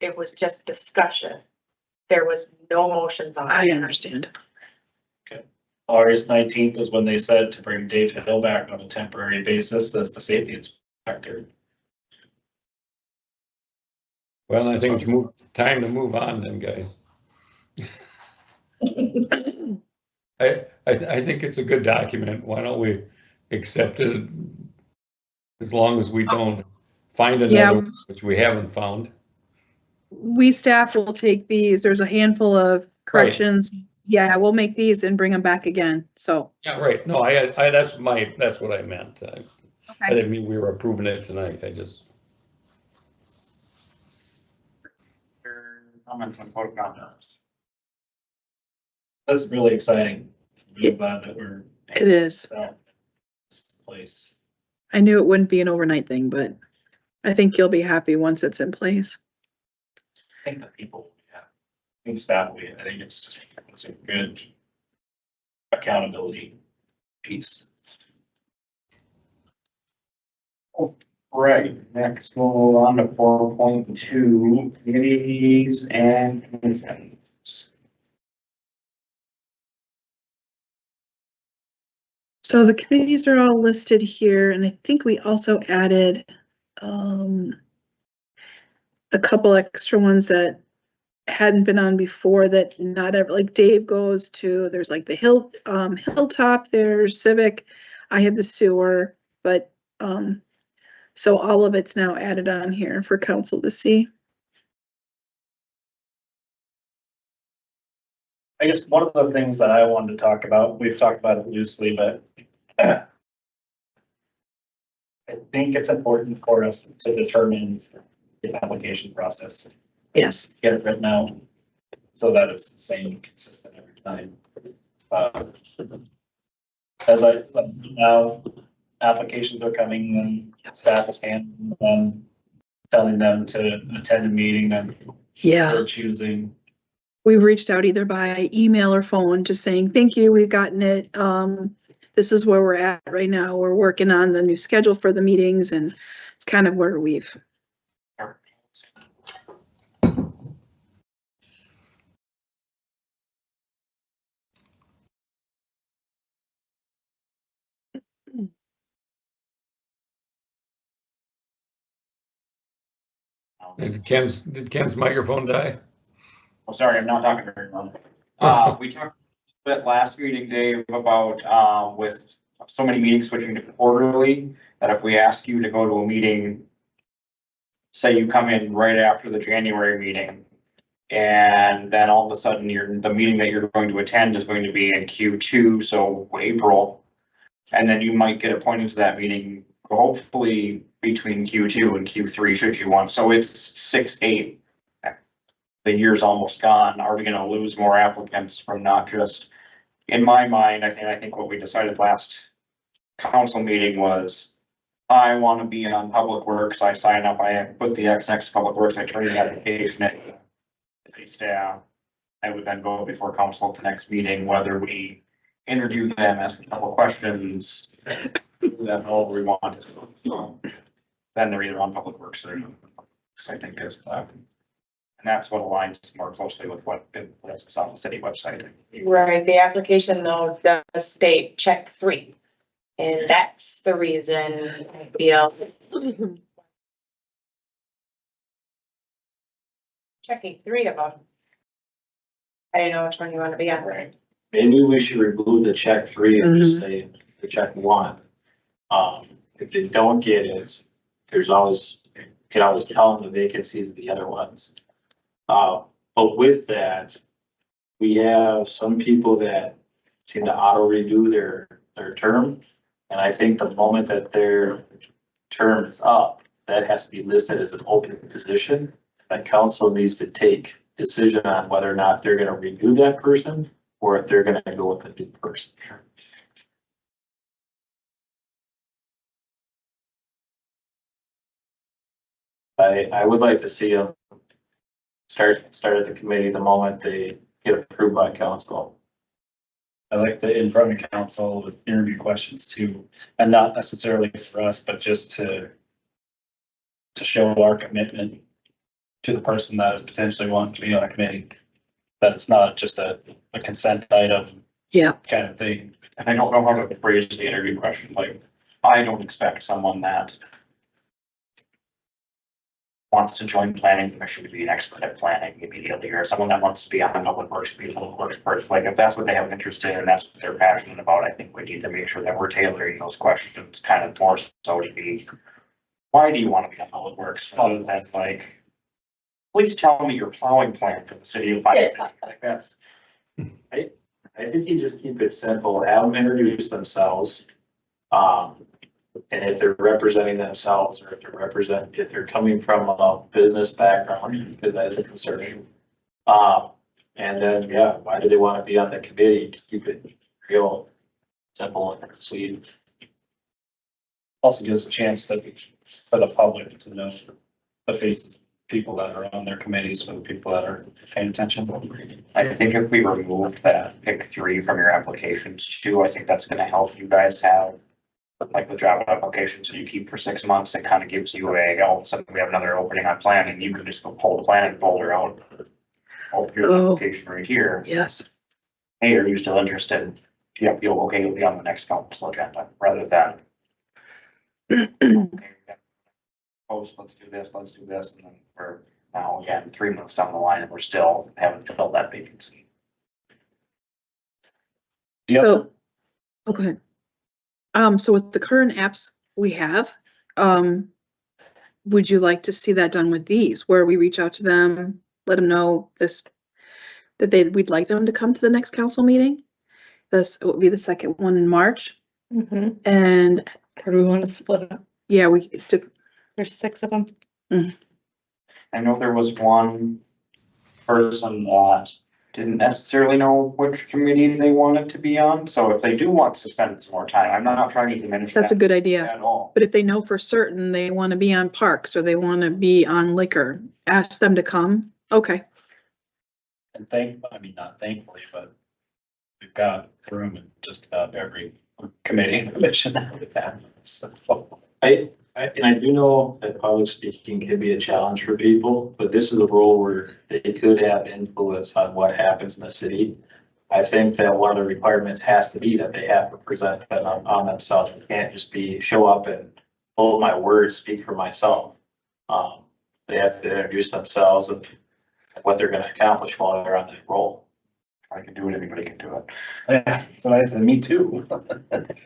it was just discussion. There was no motions on I it. understand. August 19th is when they said to bring Dave Hill back on a temporary basis as the safety inspector. Well, I think it's time to move on then, guys. I think it's a good document. Why don't we accept it as long as we don't find Yeah. another, one, which we haven't found. We staff will take these. There's a handful of corrections. Yeah, we'll make these and bring them back again. So, Yeah, right. No, that's what I meant. I okay. didn't mean we were approving it tonight. Comments on code of conduct. That's really exciting. I'm glad that we're It is. at this place. I knew it wouldn't be an overnight thing, but I think you'll be happy once it's in place. I think the people, yeah, I think staff, I think it's a good accountability piece. Right, next we'll move on to 4.2, committees and commissions. So the committees are all listed here, and I think we also added a couple extra ones that hadn't been on before that not ever, like Dave goes to, there's like the Hilltop, there's Civic, I have the sewer, but so all of it's now added on here for council to see. I guess one of the things that I wanted to talk about, we've talked about it loosely, but I think it's important for us to determine the application process, Yes. get it written out so that it's the same, consistent every time. As now, applications are coming and staff is handling them, telling them to attend a meeting and Yeah. they're choosing. We've reached out either by email or phone, just saying, thank you, we've gotten it. This is where we're at right now. We're working on the new schedule for the meetings, and it's kind of where we've. Did Ken's microphone die? Oh, sorry, I'm not talking very well. We talked a bit last meeting, Dave, about, with so many meetings switching to quarterly, that if we ask you to go to a meeting, say you come in right after the January meeting, and then all of a sudden the meeting that you're going to attend is going to be in Q2, so April. And then you might get appointed to that meeting, hopefully between Q2 and Q3, should you want. So it's 6, 8. The year's almost gone. Are we gonna lose more applicants from not just, in my mind, I think what we decided last council meeting was, I want to be on Public Works. I sign up, I put the X next to Public Works, I turn the application in. City staff. I would then go before council at the next meeting, whether we interview them, ask a couple of questions, do that however we want. Then they're either on Public Works or, I think is that. And that's what aligns more closely with what is on the city website. Right, the application though does state check 3. And that's the reason I feel. Checking 3 of them. I didn't know which one you want to be on. Right. Maybe we should remove the check 3 and just say the check 1. If they don't get it, there's always, you can always tell them the vacancies of the other ones. But with that, we have some people that seem to auto renew their term. And I think the moment that their term is up, that has to be listed as an open position. That council needs to take decision on whether or not they're gonna renew that person or if they're gonna go with a new person. I would like to see them start at the committee the moment they get approved by council. I like the in front of council, the interview questions too, and not necessarily for us, but just to show our commitment to the person that is potentially wanting to be on a committee. That it's not just a consent item. Yeah. Kind of thing. And I don't know how to phrase the interview question, like, I don't expect someone that wants to join planning commission to be an expert at planning immediately, or someone that wants to be on Public Works to be a Public Works person. Like, if that's what they have interest in and that's what they're passionate about, I think we need to make sure that we're tailoring those questions kind of more so to be, why do you want to be on Public Works? Other than like, please tell me your plowing plan for the city of Pioneer. Like that's. I think you just keep it simple, have them introduce themselves. And if they're representing themselves or if they're coming from a business background, because that is a concern. And then, yeah, why do they want to be on the committee? Keep it real simple and sweet. Also gives a chance for the public to know the faces of people that are on their committees, for the people that are paying attention. I think if we remove that pick 3 from your applications too, I think that's gonna help you guys have like the job applications that you keep for 6 months. It kind of gives you all of a sudden we have another opening on planning. You can just go pull the planning folder out. Open your application right here. Yes. Hey, are you still interested? Yep, you'll be on the next council agenda rather than. Okay, post, let's do this, and then we're now again 3 months down the line and we're still haven't filled that vacancy. Yep. So, oh, go ahead. So with the current apps we have, would you like to see that done with these, where we reach out to them, let them know we'd like them to come to the next council meeting? This would be the second one in March. Mhm. And Or do we want to split up? yeah, There's 6 of them. I know there was one person that didn't necessarily know which committee they wanted to be on, so if they do want to spend some more time, I'm not trying to diminish that's a that good idea. at all. But if they know for certain they want to be on parks or they want to be on liquor, ask them to come. Okay. And not thankfully, but we've got room in just about every committee and commission with that. So, I do know that public speaking can be a challenge for people, but this is a role where they could have influence on what happens in the city. I think that one of the requirements has to be that they have to present that on themselves. It can't just be show up and hold my words, speak for myself. They have to introduce themselves and what they're gonna accomplish while they're on that role. I can do it, anybody can do it. Yeah, so I said, me too.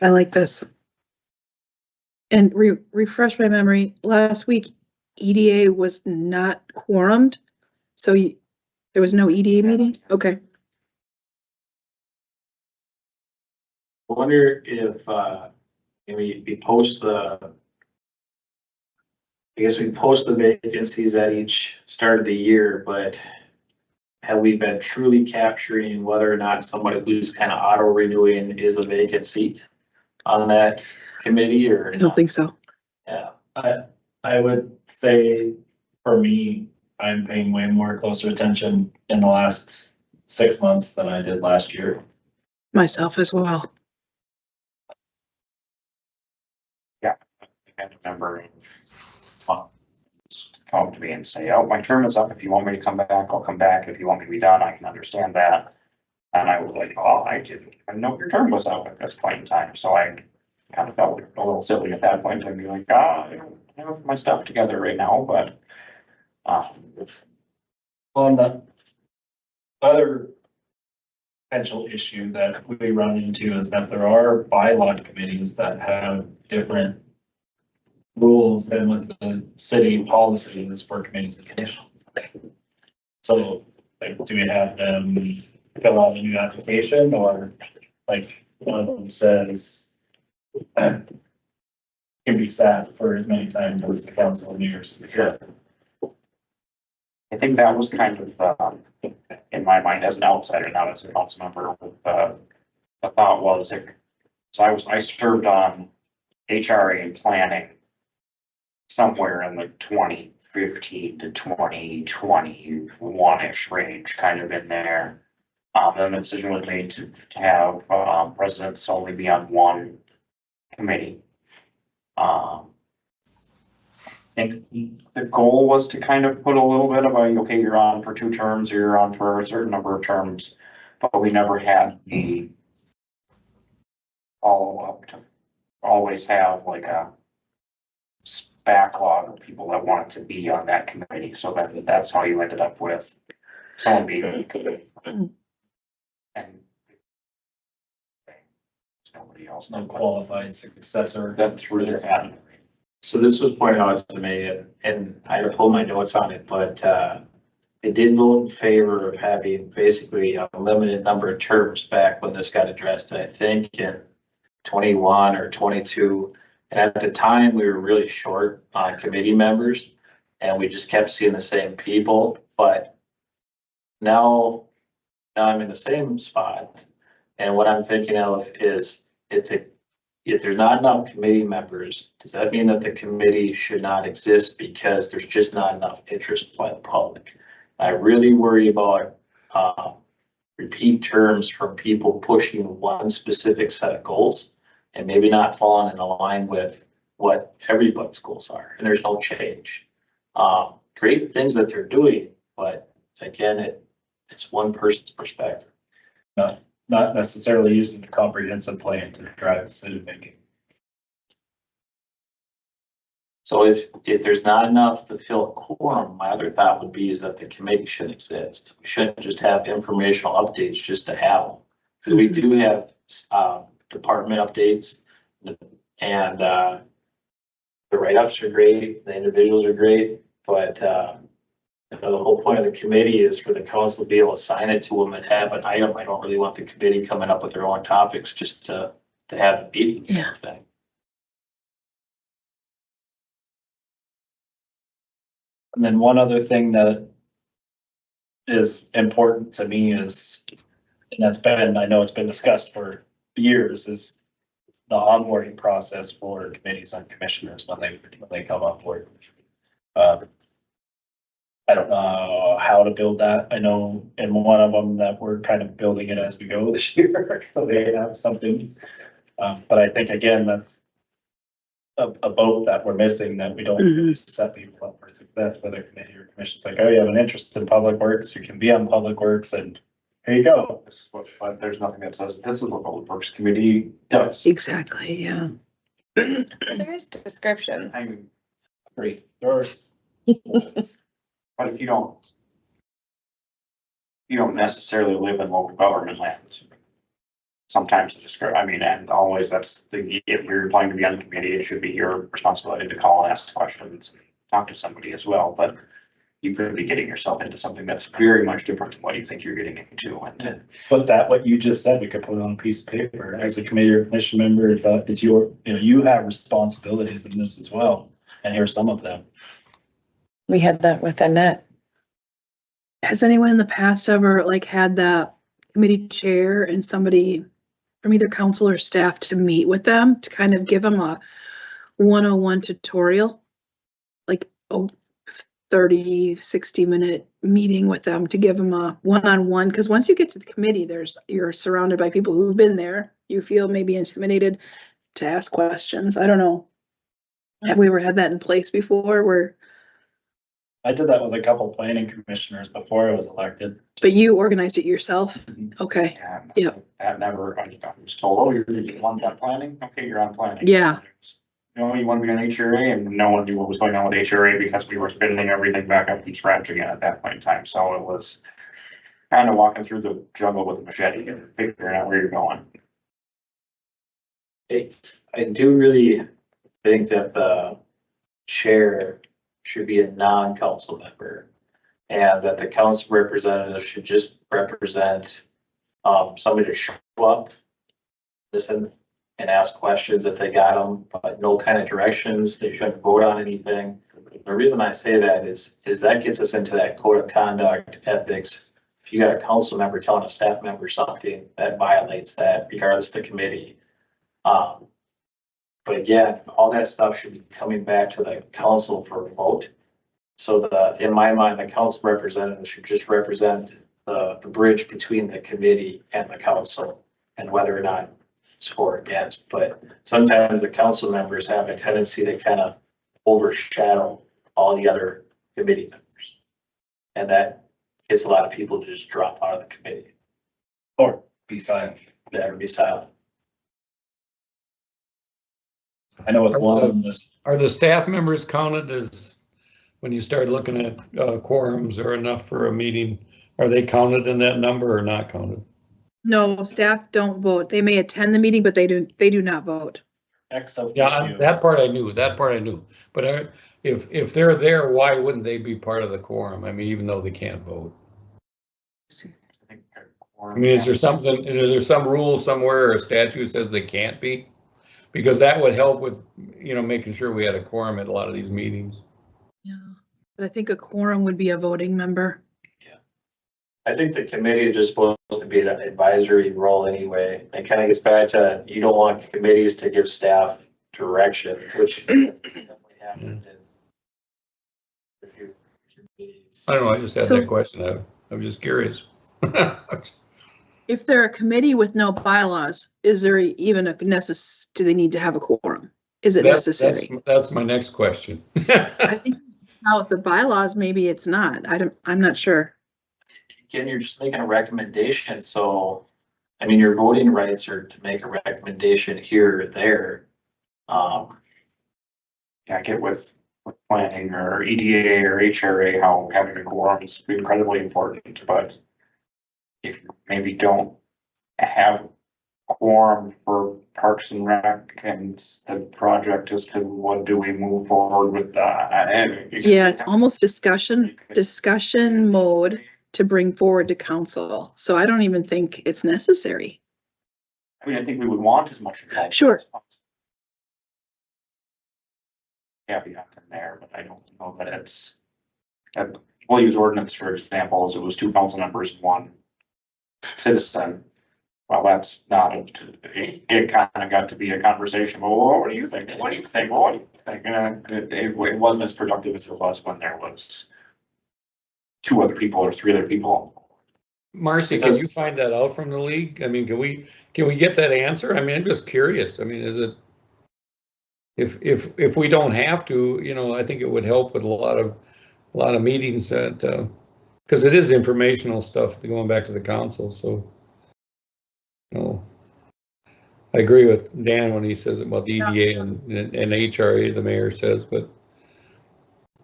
I like this. And refresh my memory, last week EDA was not quorumed, so there was no EDA meeting? Okay. I wonder if, maybe we post I guess we post the vacancies at each start of the year, but have we been truly capturing whether or not somebody who's kind of auto renewing is a vacant seat on that committee or? I don't think so. Yeah, I would say, for me, I'm paying way more closer attention in the last 6 months than I did last year. Myself as well. I can't remember. Come to me and say, oh, my term is up. If you want me to come back, I'll come back. If you want me to be done, I can understand that. And I was like, oh, I didn't even know your term was up at this point in time. So I kind of felt a little silly at that point to be like, I don't have my stuff together right now, but On the other potential issue that we run into is that there are bylaw committees that have different rules than what the city policy is for committees and commissions. So, like, do we have them fill out a new application, or like one of them says can be sat for as many times as the council nears? sure. I think that was kind of, in my mind as an outsider, not as a council member, the thought was, so I served on HRA and planning somewhere in the 2015 to 2021-ish range, kind of in there. Then the decision was made to have residents only be on one committee. I think the goal was to kind of put a little bit of a, okay, you're on for 2 terms, or you're on for a certain number of terms, but we never had the follow-up to always have like a backlog of people that wanted to be on that committee, so that's how you ended up with someone being on the committee. And nobody else. No qualified successor. That's really happening. so this was pointed out to me and I pulled my notes on it, but, I did vote in favor of having basically a limited number of terms back when this got addressed, I think in 21 or 22. And at the time, we were really short on committee members and we just kept seeing the same people. But now I'm in the same spot. And what I'm thinking of is if there's not enough committee members, does that mean that the committee should not exist because there's just not enough interest by the public? I really worry about repeat terms from people pushing one specific set of goals and maybe not falling in line with what everybody's goals are, and there's no change. Great things that they're doing, but again, it's one person's perspective. Not necessarily using the comprehensive plan to drive decision making. So if there's not enough to fill a quorum, my other thought would be is that the committee shouldn't exist. We shouldn't just have informational updates just to have them. Because we do have department updates and the write-ups are great, the individuals are great, but the whole point of the committee is for the council to be able to assign it to them and have an item. I don't really want the committee coming up with their own topics just to have a meeting. Yeah. Thing. And then one other thing that is important to me is, and I know it's been discussed for years, is the onboarding process for committees and commissioners when they come on board. I don't know how to build that. I know in one of them that we're kind of building it as we go this year, so they have something. But I think again, that's a boat that we're missing, that we don't really set people up for success, whether committee or commission. It's like, oh, you have an interest in public works, you can be on public works, and here you go. This is what, but there's nothing that says this is what Public Works Committee does. Exactly, yeah. There's descriptions. I'm Great. Yours. But if you don't you don't necessarily live in local government land. Sometimes it's just, I mean, and always that's the, if you're applying to be on the committee, it should be your responsibility to call and ask questions, and talk to somebody as well, but you could be getting yourself into something that's very much different than what you think you're getting into, and But that, what you just said, we could put it on a piece of paper as a committee or commission member, it's your, you have responsibilities in this as well. And here's some of them. We had that with Annette. Has anyone in the past ever like had that committee chair and somebody from either council or staff to meet with them to kind of give them a 101 tutorial? Like a 30, 60-minute meeting with them to give them a one-on-one, because once you get to the committee, you're surrounded by people who've been there. You feel maybe intimidated to ask questions. I don't know. Have we ever had that in place before where, I did that with a couple planning commissioners before I was elected. but you organized it yourself? Okay, and Yeah. that never, I was told, oh, you're on that planning, okay, you're on planning. Yeah. You know, you want to be on HRA, and no one knew what was going on with HRA because we were spinning everything back up from scratch again at that point in time, so it was kind of walking through the jungle with a machete and figuring out where you're going. I do really think that the chair should be a non-council member. And that the council representative should just represent, somebody to show up, listen, and ask questions if they got them, but no kind of directions. They shouldn't vote on anything. The reason I say that is that gets us into that code of conduct, ethics. If you got a council member telling a staff member something, that violates that regardless of the committee. But again, all that stuff should be coming back to the council for a vote. So in my mind, the council representative should just represent the bridge between the committee and the council and whether or not it's for or against. But sometimes the council members have a tendency to kind of overshadow all the other committee members. And that gets a lot of people to just drop out of the committee. Or be silent. Never be silent. I know with one of them, this, Are the staff members counted as, when you start looking at quorums or enough for a meeting, are they counted in that number or not counted? no, staff don't vote. They may attend the meeting, but they do not vote. ex officio. Yeah, that part I knew, but if they're there, why wouldn't they be part of the quorum? I mean, even though they can't vote. I mean, is there some rule somewhere or a statute says they can't be? Because that would help with, making sure we had a quorum at a lot of these meetings. Yeah, but I think a quorum would be a voting member. I think the committee is just supposed to be an advisory role anyway. It kind of gets back to, you don't want committees to give staff direction, which definitely happened in a few committees. I don't know, I just had So- that question. I'm just curious. If they're a committee with no bylaws, is there even do they need to have a quorum? Is it necessary? That's my next question. I think now with the bylaws, maybe it's not. I'm not sure. Again, you're just making a recommendation, so, I mean, your voting rights are to make a recommendation here or there. Yeah, I get with planning or EDA or HRA, how having a quorum is incredibly important, but if you maybe don't have quorum for Parks and Rec and the project as to what do we move forward with that? Yeah, it's almost discussion mode to bring forward to council. So I don't even think it's necessary. I mean, I think we would want as much. involvement Sure. as possible. Caveat in there, but I don't know that it's, we'll use ordinance for examples. It was 2 council members and 1 citizen. Well, that's not, it kind of got to be a conversation. Well, what do you think? What do you think? What do you think? And it wasn't as productive as it was when there was 2 other people or 3 other people. Marcy, can you find that out from the league? I mean, can we get that answer? I mean, I'm just curious. I mean, is it, if we don't have to, I think it would help with a lot of meetings that, because it is informational stuff going back to the council. So, I agree with Dan when he says about the EDA and HRA, the mayor says, but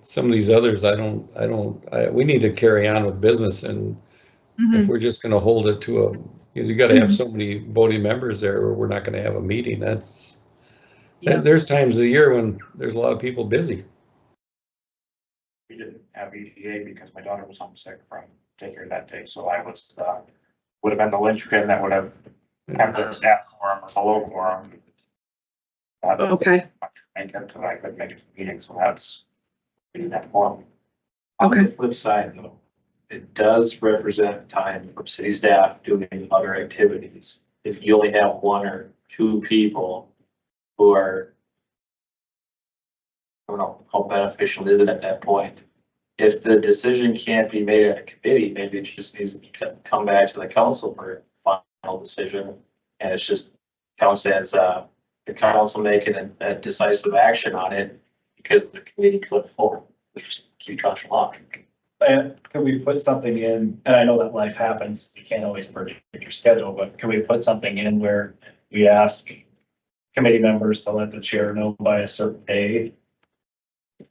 some of these others, we need to carry on with business and If we're just gonna hold it to you gotta have so many voting members there, or we're not gonna have a meeting, Yeah. there's times of the year when there's a lot of people busy. We didn't have EDA because my daughter was homesick from daycare that day, so I was, would have been the linchpin that would have kept the staff quorum or below quorum. Okay, Make it to, I couldn't make it to the meeting, so that's, we didn't have quorum. On the Okay. flip side, though, it does represent time for city staff doing other activities. If you only have one or two people who are, I don't know, how beneficial is it at that point? If the decision can't be made at a committee, maybe it just needs to come back to the council for a final decision. And it's just counts as, the council making a decisive action on it because the committee clicked forward. Just keep trudging along. And could we put something in, and I know that life happens, you can't always predict your schedule, but can we put something in where we ask committee members to let the chair know by a certain day?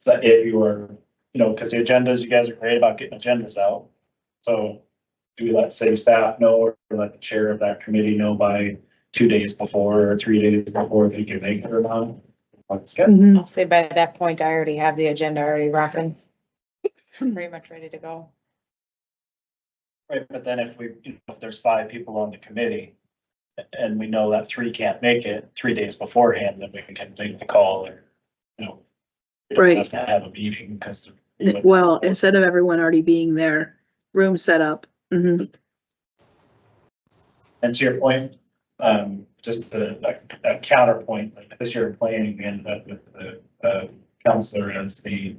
That if you are, because the agendas, you guys are great about getting agendas out. So do we let city staff know or let the chair of that committee know by 2 days before or 3 days before if you can make it or not? Let's get. Mhm. I'll say by that point, I already have the agenda already rocking. Pretty much ready to go. Right, but then if there's 5 people on the committee and we know that 3 can't make it 3 days beforehand, then we can make the call or, we don't Right. have to have a meeting because. Well, instead of everyone already being there, room set up. Mhm. And to your point, just a counterpoint, like this year planning ended up with the counselor as the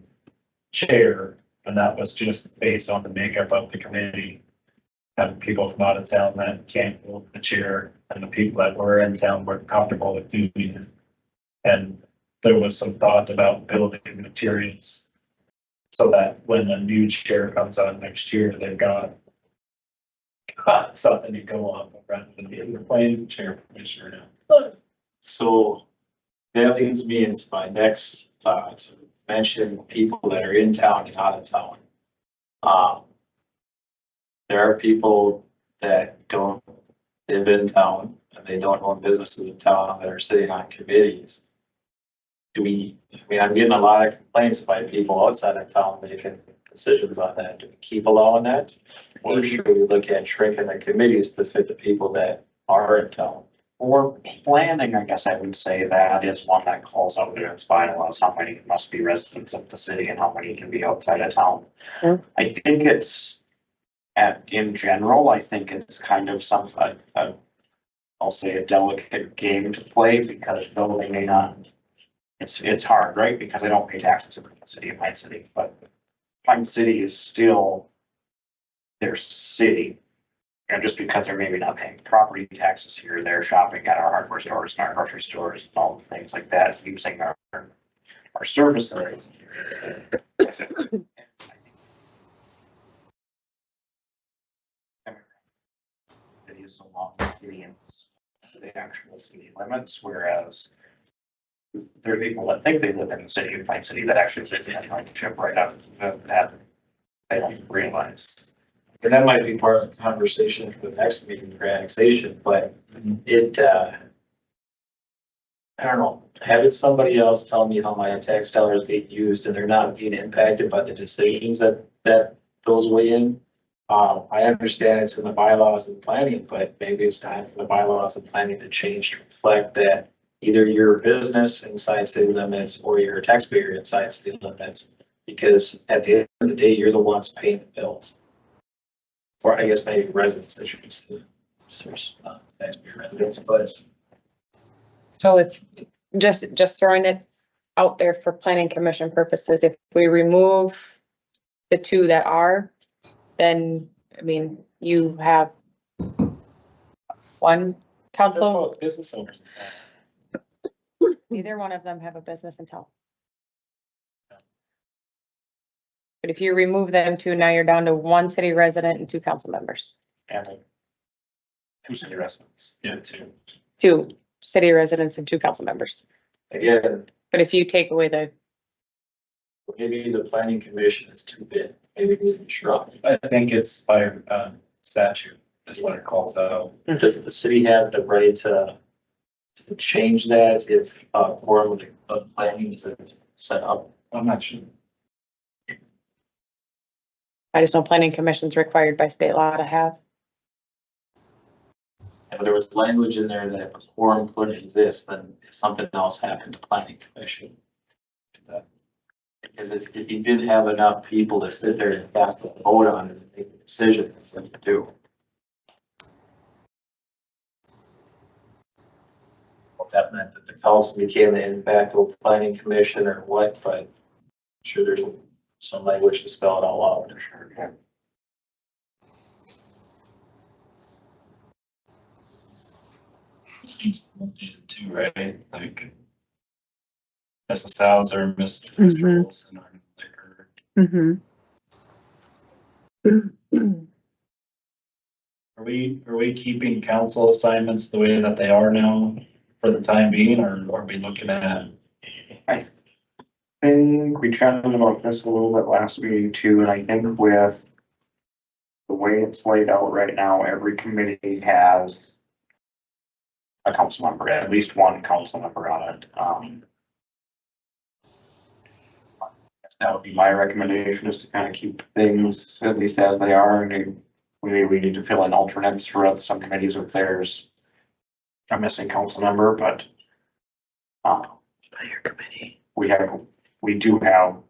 chair, and that was just based on the makeup of the committee. Having people from out of town that can't hold the chair, and the people that were in town were comfortable with doing it. And there was some thought about building materials so that when a new chair comes on next year, they've got something to go on rather than being the planning chair commissioner now. So that leads me into my next thought. Mention people that are in town and out of town. There are people that don't live in town and they don't own businesses in town that are sitting on committees. I'm getting a lot of complaints by people outside of town making decisions on that. Do we keep allowing that? Or should we look at shrinking the committees to fit the people that are in town? For planning, I guess I would say that is one that calls out there its bylaws, how many must be residents of the city and how many can be outside of town. Yeah. I think it's, in general, I think it's kind of I'll say a delicate game to play because though they may not, it's hard, right? Because they don't pay taxes in the city of Pine City, but Pine City is still their city. And just because they're maybe not paying property taxes here, they're shopping at our hardware stores and our grocery stores and all the things like that, using our services. It is along the city and the actual city limits, whereas there are people that think they live in the city of Pine City that actually live in that township right up that they don't realize. And that might be part of the conversation for the next meeting for annexation, but it, I don't know, having somebody else tell me how my tax dollars get used and they're not being impacted by the decisions that those weigh in. I understand it's in the bylaws and planning, but maybe it's time for the bylaws and planning to change to reflect that either your business inside city limits or your taxpayer inside city limits, because at the end of the day, you're the ones paying the bills. Or I guess maybe residents, I should say. There's taxpayer residents, but So if, just throwing it out there for planning commission purposes, if we remove the 2 that are, then, you have one council, Business owners. neither one of them have a business in town. But if you remove them 2, now you're down to 1 city resident and 2 council members. And 2 city residents. Yeah, too. 2 city residents and 2 council members. again, But if you take away the, maybe the planning commission is too big, maybe it needs to be shrunk. I think it's by statute is what it calls out. Does the city have the right to change that if a forum of planning is set up? I'm not sure. I just know planning commission's required by state law to have. If there was language in there that if a quorum couldn't exist, then if something else happened to planning commission. Because if you didn't have enough people to sit there and cast a vote on it and make a decision, that's what you do. Well, that meant that the council became the de facto planning commission or what, but I'm sure there's some language to spell it all out. Sure. Yeah. This needs to be updated too, right? Like SSLs or missed Mhm. rules and our liquor. Are we keeping council assignments the way that they are now for the time being, or are we looking at? I think we chatted about this a little bit last meeting too, and I think with the way it's laid out right now, every committee has a council member, at least one council member on it. That would be my recommendation, is to kind of keep things at least as they are, and we need to fill in alternates for some committees if there's a missing council member, but By your committee. we do have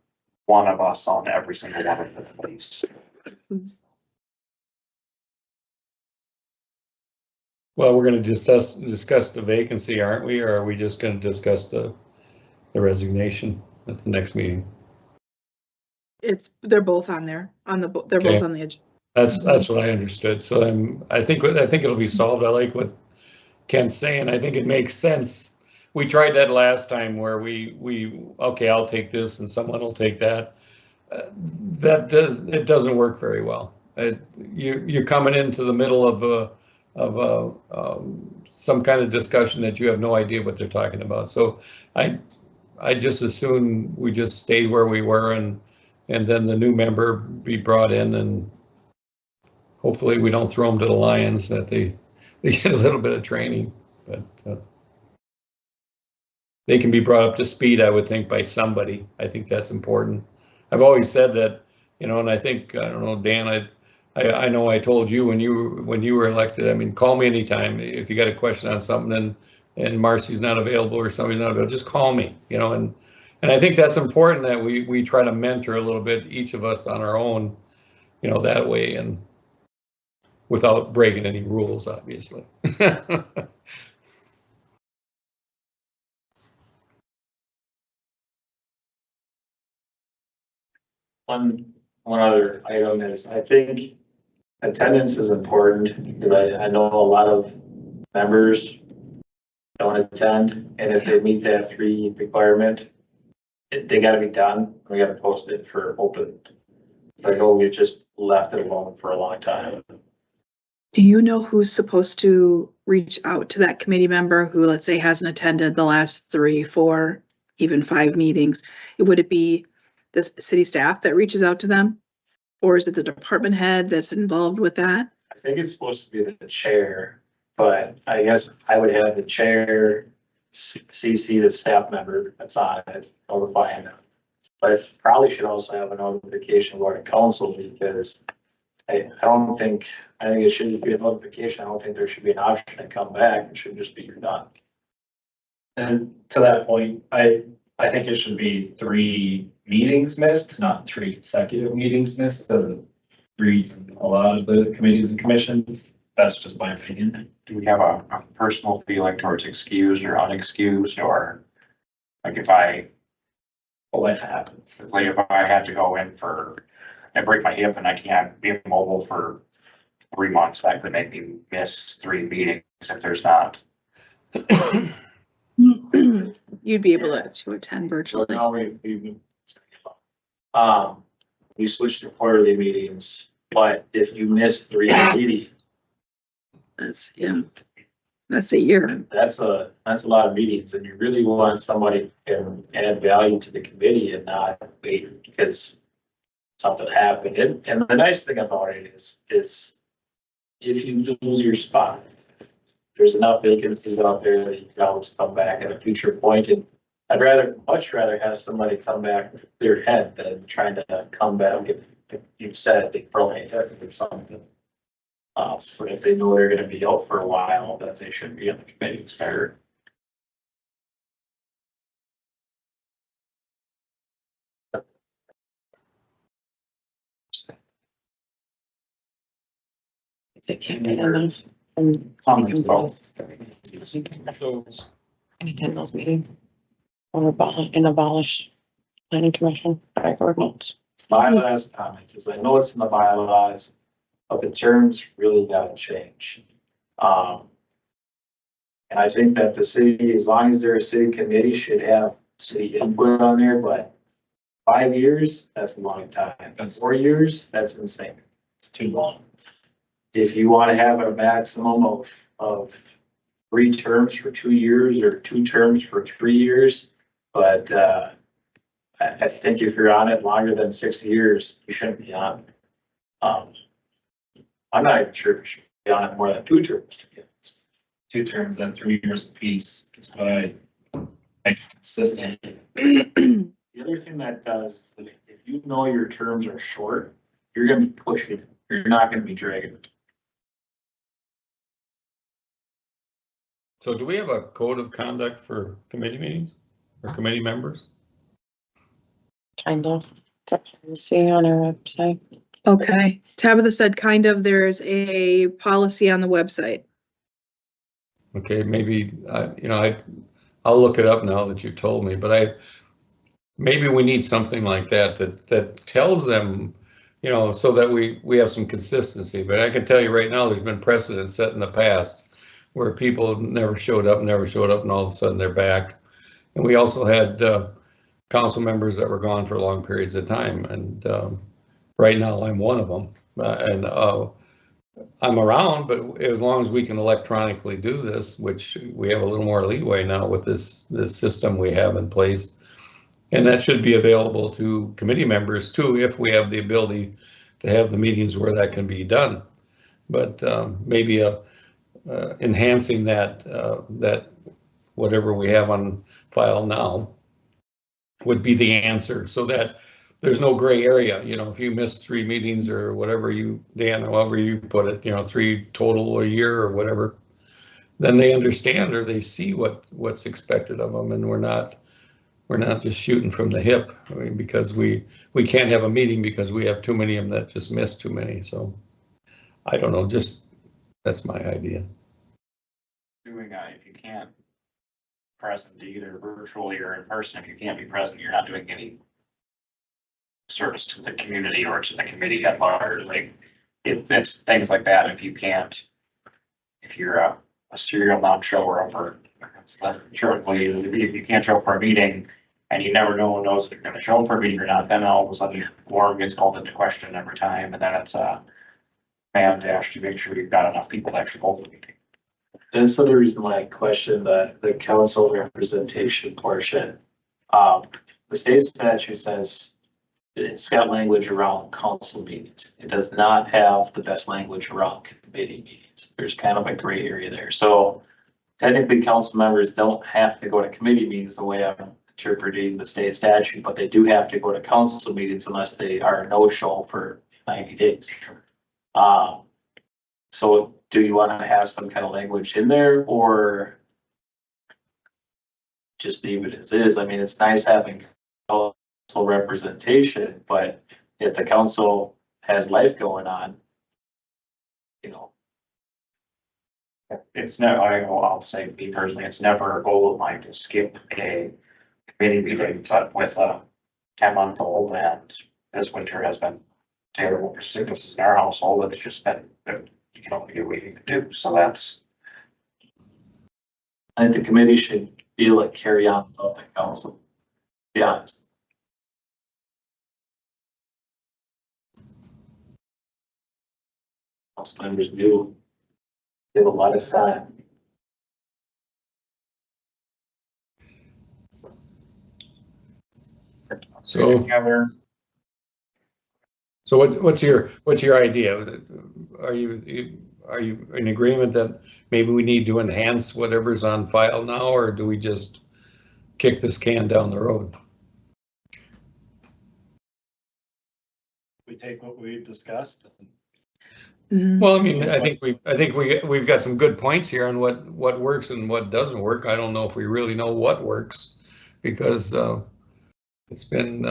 one of us on every single one of the committees. Well, we're gonna discuss the vacancy, aren't we? Or are we just gonna discuss the resignation at the next meeting? They're both on there, they're Okay. both on the agenda. That's what I understood. So I think it'll be solved. I like what Ken's saying. I think it makes sense. We tried that last time where okay, I'll take this and someone will take that. It doesn't work very well. You're coming into the middle of some kind of discussion that you have no idea what they're talking about. So I just assume we just stayed where we were and then the new member be brought in, and hopefully we don't throw them to the lions, that they get a little bit of training, but they can be brought up to speed, I would think, by somebody. I think that's important. I've always said that, and I think, I don't know, Dan, I know I told you when you were elected, I mean, call me anytime if you got a question on something and Marcy's not available or somebody's not available, just call me, and I think that's important, that we try to mentor a little bit, each of us on our own, that way, and without breaking any rules, obviously. One other item is, I think attendance is important, because I know a lot of members don't attend, and if they meet that 3 requirement, they gotta be done. We gotta post it for open. I know we just left it alone for a long time. Do you know who's supposed to reach out to that committee member who, let's say, hasn't attended the last 3, 4, even 5 meetings? Would it be the city staff that reaches out to them? Or is it the department head that's involved with that? I think it's supposed to be the chair, but I guess I would have the chair CC the staff member that's on it, notifying them. But it probably should also have a notification going to council, because I think it shouldn't be a notification. I don't think there should be an option to come back. It should just be you're done. And to that point, I think it should be 3 meetings missed, not 3 consecutive meetings missed. It doesn't read a lot of the committees and commissions. That's just my opinion. Do we have a personal feeling towards excused or unexcused, or like if I Life happens. had to go in and break my hip and I can't be mobile for 3 months, that could make me miss 3 meetings if there's not. You'd be able to attend virtually. Now we switched to quarterly meetings, but if you miss 3 meetings, That's a year. that's a lot of meetings, and you really want somebody who can add value to the committee and not wait because something happened. And the nice thing about it is if you lose your spot, there's enough vacancies out there that you can always come back at a future point. And I'd much rather have somebody come back with their head than trying to come back if you said they probably had or something. But if they know they're gonna be out for a while, that they shouldn't be on the committee, it's fair. They can't get in and attend those meetings. Or abolish planning commission by ordinance. My last comments is I know it's in the bylaws, but the terms really gotta change. And I think that the city, as long as they're a city committee, should have city input on there, but 5 years, that's a long time. And 4 years, that's insane. It's too long. If you want to have a maximum of 3 terms for 2 years or 2 terms for 3 years, but I think if you're on it longer than 6 years, you shouldn't be on. I'm not even sure you should be on it more than 2 terms. To be honest. 2 terms and 3 years apiece is what I consistent. The other thing that does is that if you know your terms are short, you're gonna be pushing it. You're not gonna be dragging it. So do we have a code of conduct for committee meetings or committee members? Kind of. It's up to see on our website. Okay, Tabitha said kind of, there's a policy on the website. Okay, maybe, I'll look it up now that you told me, but maybe we need something like that tells them, so that we have some consistency. But I can tell you right now, there's been precedent set in the past where people never showed up, and all of a sudden they're back. And we also had council members that were gone for long periods of time. And right now I'm one of them. And I'm around, but as long as we can electronically do this, which we have a little more leeway now with this system we have in place. And that should be available to committee members too, if we have the ability to have the meetings where that can be done. But maybe enhancing that whatever we have on file now would be the answer, so that there's no gray area. If you miss 3 meetings or whatever Dan, however you put it, 3 total a year or whatever, then they understand or they see what's expected of them, and we're not just shooting from the hip. I mean, because we can't have a meeting because we have too many of them that just miss too many. So I don't know, that's my idea. Doing if you can't present either virtually or in person, if you can't be present, you're not doing any service to the community or to the committee at large. Like it's things like that. If you're a serial non-shower or if you can't show up for a meeting and you never know who knows if you're going to show up for a meeting or not, then all of a sudden your quorum gets called into question every time, and then it's a man dash to make sure you've got enough people to actually hold the meeting. That's the reason why I question the council representation portion. The state statute says it's got language around council meetings. It does not have the best language around committee meetings. There's kind of a gray area there. So technically council members don't have to go to committee meetings the way I'm interpreting the state statute, but they do have to go to council meetings unless they are a no-show for 90 days. So do you want to have some kind of language in there or just leave it as is? I mean, it's nice having council representation, but if the council has life going on, It's never, I'll say me personally, it's never a goal of mine to skip a committee meeting with a 10-month-old, and this winter has been terrible for sicknesses in our household. It's just been, you can only do what you can do. So that's. I think the committee should be able to carry on without the council, to be honest. Council members do. They have a lot of time. So what's your idea? are you in agreement that maybe we need to enhance whatever's on file now, or do we just kick this can down the road? We take what we've discussed. Mhm. Well, I mean, I think we've got some good points here on what works and what doesn't work. I don't know if we really know what works, because it's been,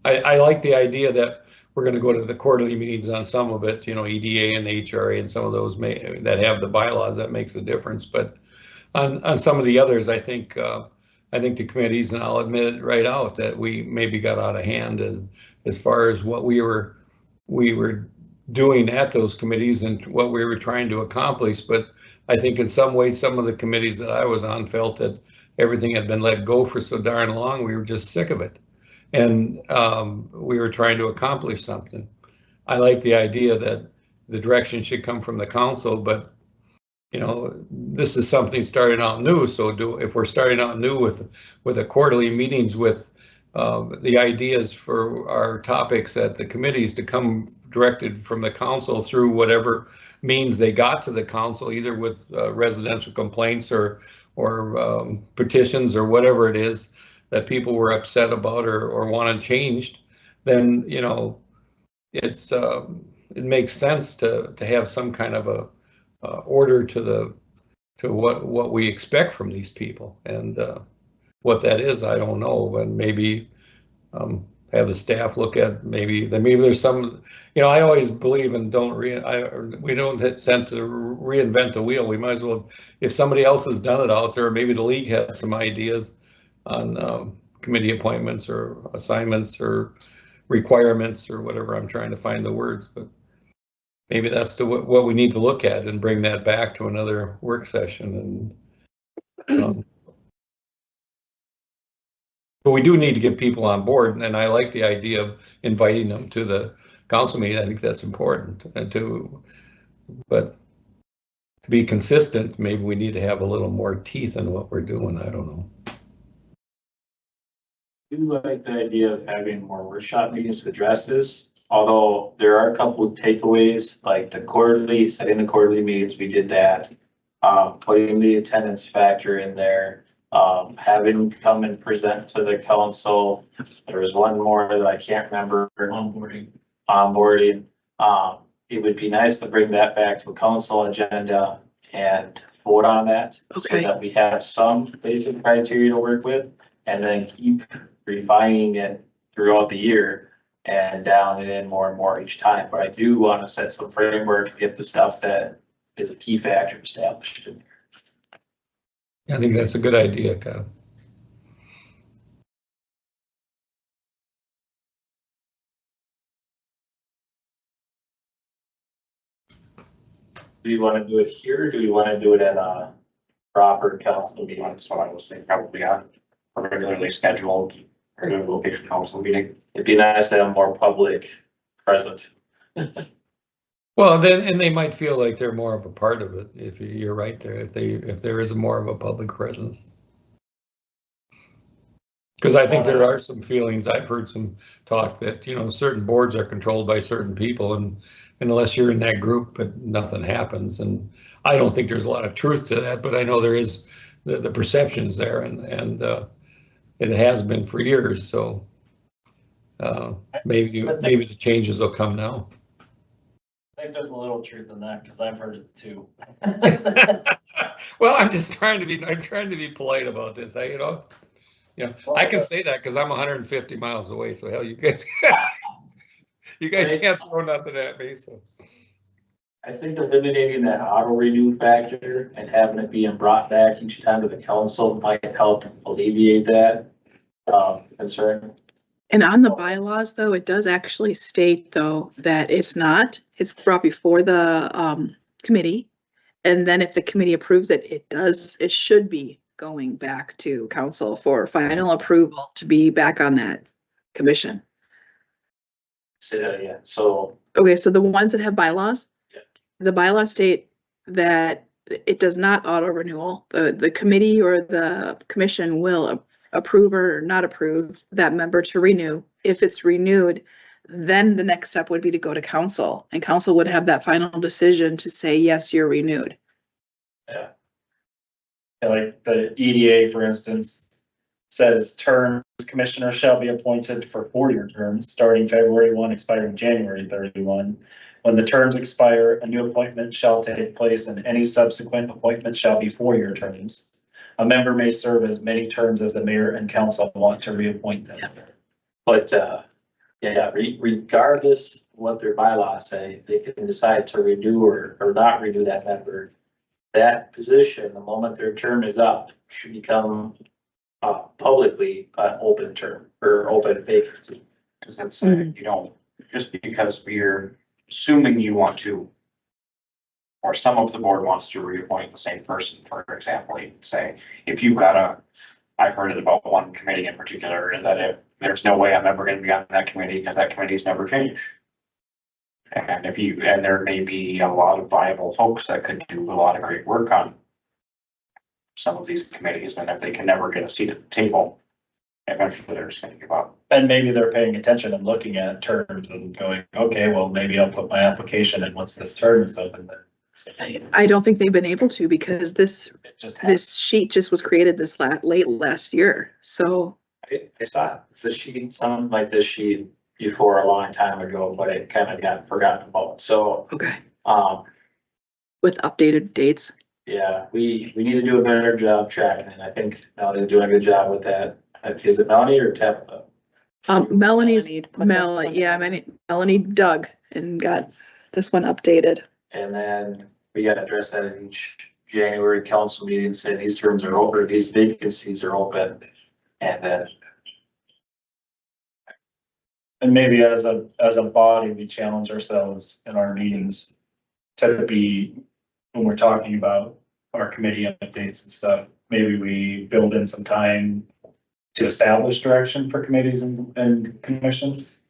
I like the idea that we're gonna go to the quarterly meetings on some of it, you know, EDA and HRA and some of those that have the bylaws, that makes a difference. But on some of the others, I think the committees, and I'll admit it right out, that we maybe got out of hand as far as what we were doing at those committees and what we were trying to accomplish. But I think in some ways, some of the committees that I was on felt that everything had been let go for so darn long, we were just sick of it. And we were trying to accomplish something. I like the idea that the direction should come from the council, but you know, this is something starting out new. So if we're starting out new with a quarterly meetings with the ideas for our topics at the committees to come directed from the council through whatever means they got to the council, either with residential complaints or petitions or whatever it is that people were upset about or wanted changed, then, you know, it makes sense to have some kind of a order to what we expect from these people. And what that is, I don't know, but maybe have the staff look at, maybe there's some, you know, I always believe in we don't tend to reinvent the wheel. We might as well, if somebody else has done it out there, maybe the league has some ideas on committee appointments or assignments or requirements or whatever. I'm trying to find the words, but maybe that's what we need to look at and bring that back to another work session. And but we do need to get people on board, and I like the idea of inviting them to the council meeting. I think that's important. But to be consistent, maybe we need to have a little more teeth in what we're doing. I don't know. I do like the idea of having more workshop meetings to address this, although there are a couple of takeaways, like setting the quarterly meetings, we did that. Putting the attendance factor in there, having them come and present to the council. There was one more that I can't remember. Onboarding. It would be nice to bring that back to a council agenda and vote on that. So Okay. that we have some basic criteria to work with, and then keep refining it throughout the year and dialing it in more and more each time. But I do want to set some framework and get the stuff that is a key factor established in there. I think that's a good idea, Kyle. Do you want to do it here, or do you want to do it at a proper council meeting? That's what I was thinking, probably on a regularly scheduled regular location council meeting. It'd be nice to have more public present. Well, then, and they might feel like they're more of a part of it. If you're right there, if there is more of a public presence. Because I think there are some feelings, I've heard some talk that, you know, certain boards are controlled by certain people, and unless you're in that group, but nothing happens. And I don't think there's a lot of truth to that, but I know there is the perceptions there, and it has been for years. So maybe the changes will come now. I think there's a little truth in that, because I've heard it too. Well, I'm trying to be polite about this. I can say that because I'm 150 miles away. So hell, you guys can't throw nothing at me. So I think eliminating that auto renew factor and having it being brought back each time to the council might help alleviate that concern. And on the bylaws, though, it does actually state, though, that it's brought before the committee. And then if the committee approves it, it should be going back to council for final approval to be back on that commission. So, yeah, so. Okay, so the ones that have bylaws, Yeah. The bylaws state that it does not auto renewal. The committee or the commission will approve or not approve that member to renew. If it's renewed, then the next step would be to go to council, and council would have that final decision to say, yes, you're renewed. Like the EDA, for instance, says terms, commissioners shall be appointed for 4-year terms, starting February 1, expiring January 31. When the terms expire, a new appointment shall take place and any subsequent appointment shall be 4-year terms. A member may serve as many terms as the mayor and council want to reappoint them. But, regardless what their bylaws say, they can decide to renew or not renew that member. That position, the moment their term is up, should become publicly an open term or open vacancy. Cause it's, you know, just because we're assuming you want to, or some of the board wants to reappoint the same person, for example, you can say, if you've got I've heard it about one committee in particular, that if there's no way I'm ever gonna be on that committee, because that committee's never changed. And and there may be a lot of viable folks that could do a lot of great work on some of these committees, and if they can never get a seat at the table, eventually they're just gonna give up. And maybe they're paying attention and looking at terms and going, okay, well, maybe I'll put my application in once this term is open. I don't think they've been able to, because this sheet just was created late last year, so. I saw the sheet, something like this sheet before a long time ago, but it kind of got forgotten about. So, Okay. um, With updated dates. yeah, we need to do a better job tracking, and I think Melanie's doing a good job with that. Is it Melanie or Tabitha? Melanie's, Melanie put this one Melanie dug and got this one updated. And then we gotta address that in each January council meeting, say these terms are open, these vacancies are open. And then, And maybe as a body, we challenge ourselves in our meetings to be, when we're talking about our committee updates and stuff, maybe we build in some time to establish direction for committees and commissions,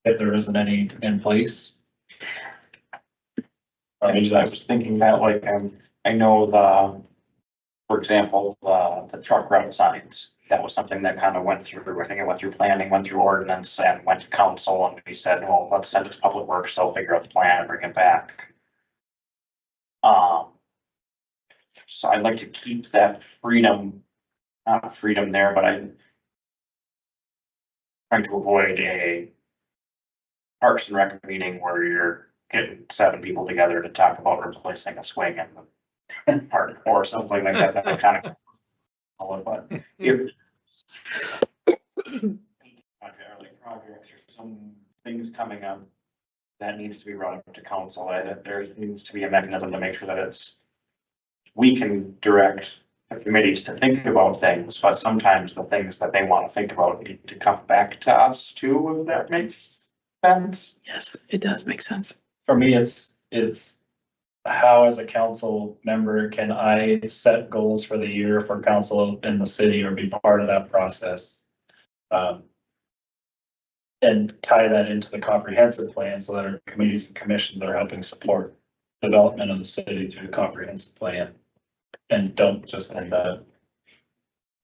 if there isn't any in place. I was thinking that, like, I know for example, the truck route signs, that was something that kind of went through, I think it went through planning, went through ordinance, and went to council, and we said, well, let's send it to Public Works, they'll figure out the plan and bring it back. So I'd like to keep that freedom, not freedom there, but I'm trying to avoid a Parks and Rec meeting where you're getting 7 people together to talk about replacing a swing in the park or something like that. That kind of. But if projects or some things coming up that needs to be brought up to council, that there needs to be a mechanism to make sure that we can direct the committees to think about things, but sometimes the things that they want to think about need to come back to us too, if that makes sense. Yes, it does make sense. For me, it's how, as a council member, can I set goals for the year for council in the city or be part of that process? And tie that into the comprehensive plan so that our committees and commissions are helping support development of the city through the comprehensive plan. And don't just end up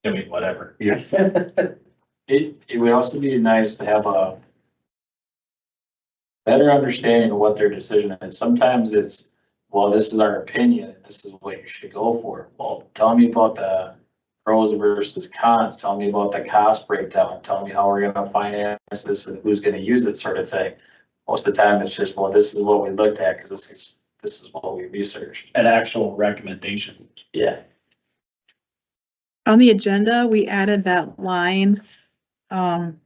doing whatever. Yes. it would also be nice to have a better understanding of what their decision is. Sometimes it's, well, this is our opinion, this is what you should go for. Well, tell me about the pros versus cons, tell me about the cost breakdown, tell me how we're gonna finance this and who's gonna use it, sort of thing. Most of the time, it's just, well, this is what we looked at, because this is what we researched. An actual recommendation. Yeah. On the agenda, we added that line, on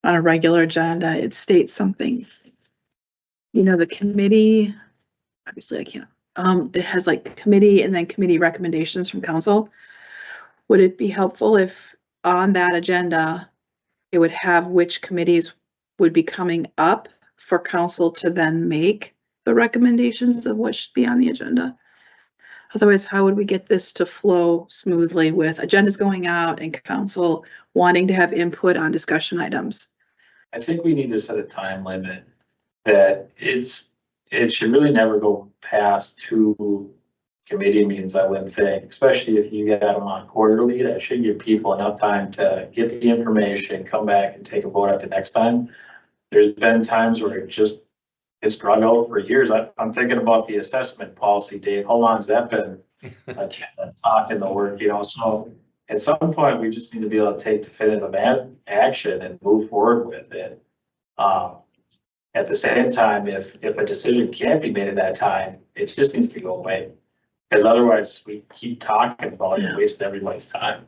a regular agenda. It states something. You know, the committee, obviously I can't, it has like committee and then committee recommendations from council. Would it be helpful if on that agenda, it would have which committees would be coming up for council to then make the recommendations of what should be on the agenda? Otherwise, how would we get this to flow smoothly with agendas going out and council wanting to have input on discussion items? I think we need to set a time limit that it should really never go past 2 committee meetings, I wouldn't think, especially if you get them on quarterly. That should give people enough time to get the information, come back and take a vote at the next time. there's been times where it's drug out for years. I'm thinking about the assessment policy, Dave. How long has that been a talk in the work, you know? So at some point, we just need to be able to take definitive action and move forward with it. At the same time, if a decision can't be made at that time, it just needs to go away. Because otherwise, we keep talking about it and waste everybody's time.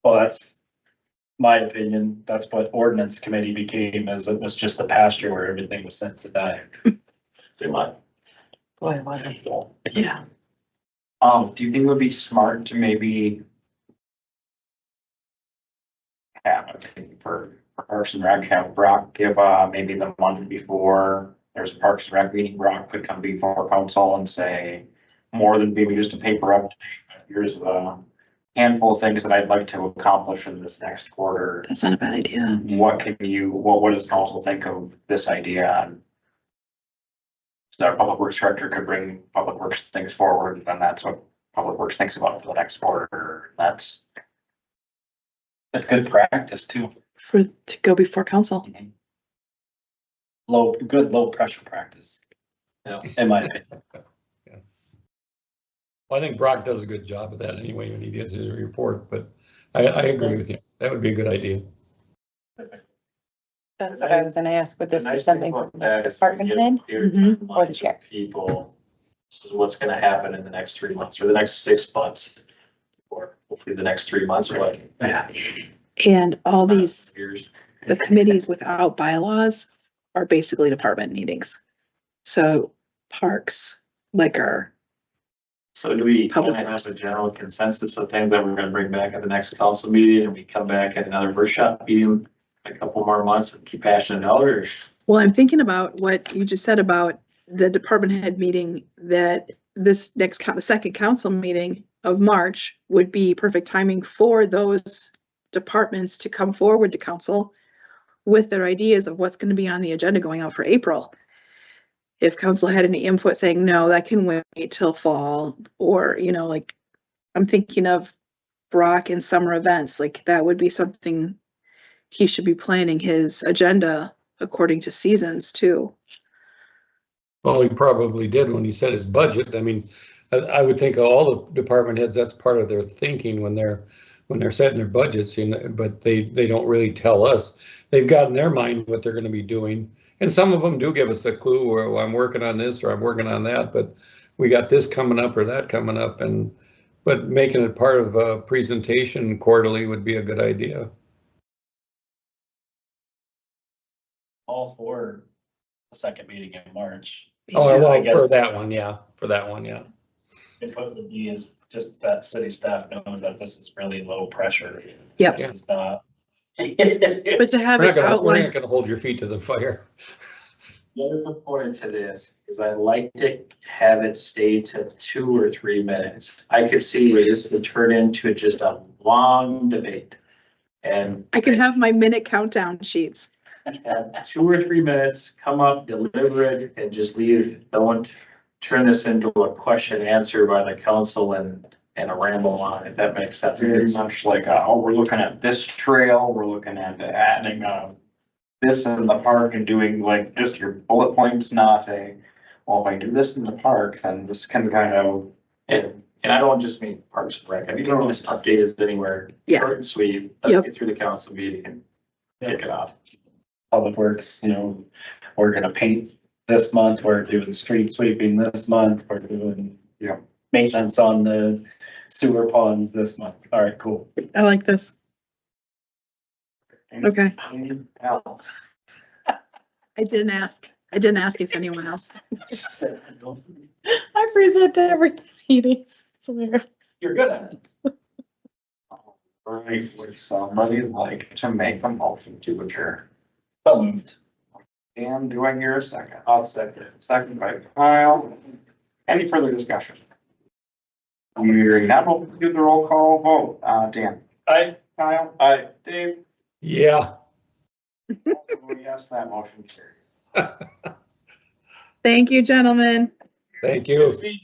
Well, that's my opinion. That's what ordinance committee became, is it was just a pasture where everything was sent to die. Too much. Boy, was it. Yeah. Do you think it would be smart to maybe have, for Parks and Rec, have Brock give, maybe the month before there's a Parks and Rec meeting, Brock could come before council and say, more than maybe just a paper update, but here's a handful of things that I'd like to accomplish in this next quarter. That's not a bad idea. What does council think of this idea? And so our public works director could bring public works things forward, and that's what public works thinks about for the next quarter. That's It's good practice too. To go before council. Good low pressure practice. Yeah. In my opinion. Well, I think Brock does a good job of that anyway when he does his report, but I agree with you. That would be a good idea. That's what I was gonna ask. Would this The be nice thing something about from that the is we department give head? clear Mhm. Or the timelines to chair. People, this is what's gonna happen in the next 3 months or the next 6 months. Or hopefully the next 3 months or like. And all these, Years. the committees without bylaws are basically department meetings. So parks, liquor, So do we kind Public of have a general consensus of things that we're gonna bring back at the next council meeting and we come back at another workshop meeting in a couple more months and keep hashing it out, or? well, I'm thinking about what you just said about the department head meeting, that this next, the second council meeting of March would be perfect timing for those departments to come forward to council with their ideas of what's going to be on the agenda going out for April. If council had any input saying, no, that can wait till fall, or, you know, like, I'm thinking of Brock and summer events, like that would be something he should be planning his agenda according to seasons too. Well, he probably did when he set his budget. I mean, I would think all the department heads, that's part of their thinking when they're setting their budgets, you know, but they don't really tell us. They've got in their mind what they're gonna be doing. And some of them do give us a clue where I'm working on this or I'm working on that, but we got this coming up or that coming up, but making it part of a presentation quarterly would be a good idea. All for the second meeting in March. Oh, Yeah, I well, guess- for that one, yeah. If what would be is just that city staff knows that this is really low pressure. Yep. This is not. But to have We're it not outlined, gonna hold your feet to the fire. The other component to this is I like to have it stay to 2 or 3 minutes. I could see where this would turn into just a long debate. And I can have my minute countdown sheets. have 2 or 3 minutes, come up, deliver it, and just leave. Don't turn this into a question and answer by the council and a ramble on, if that makes sense. very much like, oh, we're looking at this trail, we're looking at adding, this in the park and doing like just your bullet points, not a, well, if I do this in the park, then this can kind of. And I don't just mean Parks and Rec. I mean, you don't want to update us anywhere. Yeah. Short and sweet. Yep. Let's get through the council meeting and kick it off. Public Works, you know, we're gonna paint this month, we're doing street sweeping this month, we're doing, you know, maintenance on the sewer ponds this month. All right, cool. I like this. Okay. Hell, I didn't ask if anyone else. I present to every meeting. Swear. You're good at it. Right, would somebody like to make a motion to adjourn? So moved. And do I hear a second? I'll second it. Second by Kyle. Any further discussion? Hearing none, we'll do the roll call vote. Dan? Aye. Kyle? Aye. Dave? Yeah. Yes, that motion carries. Thank you, gentlemen. Thank you. See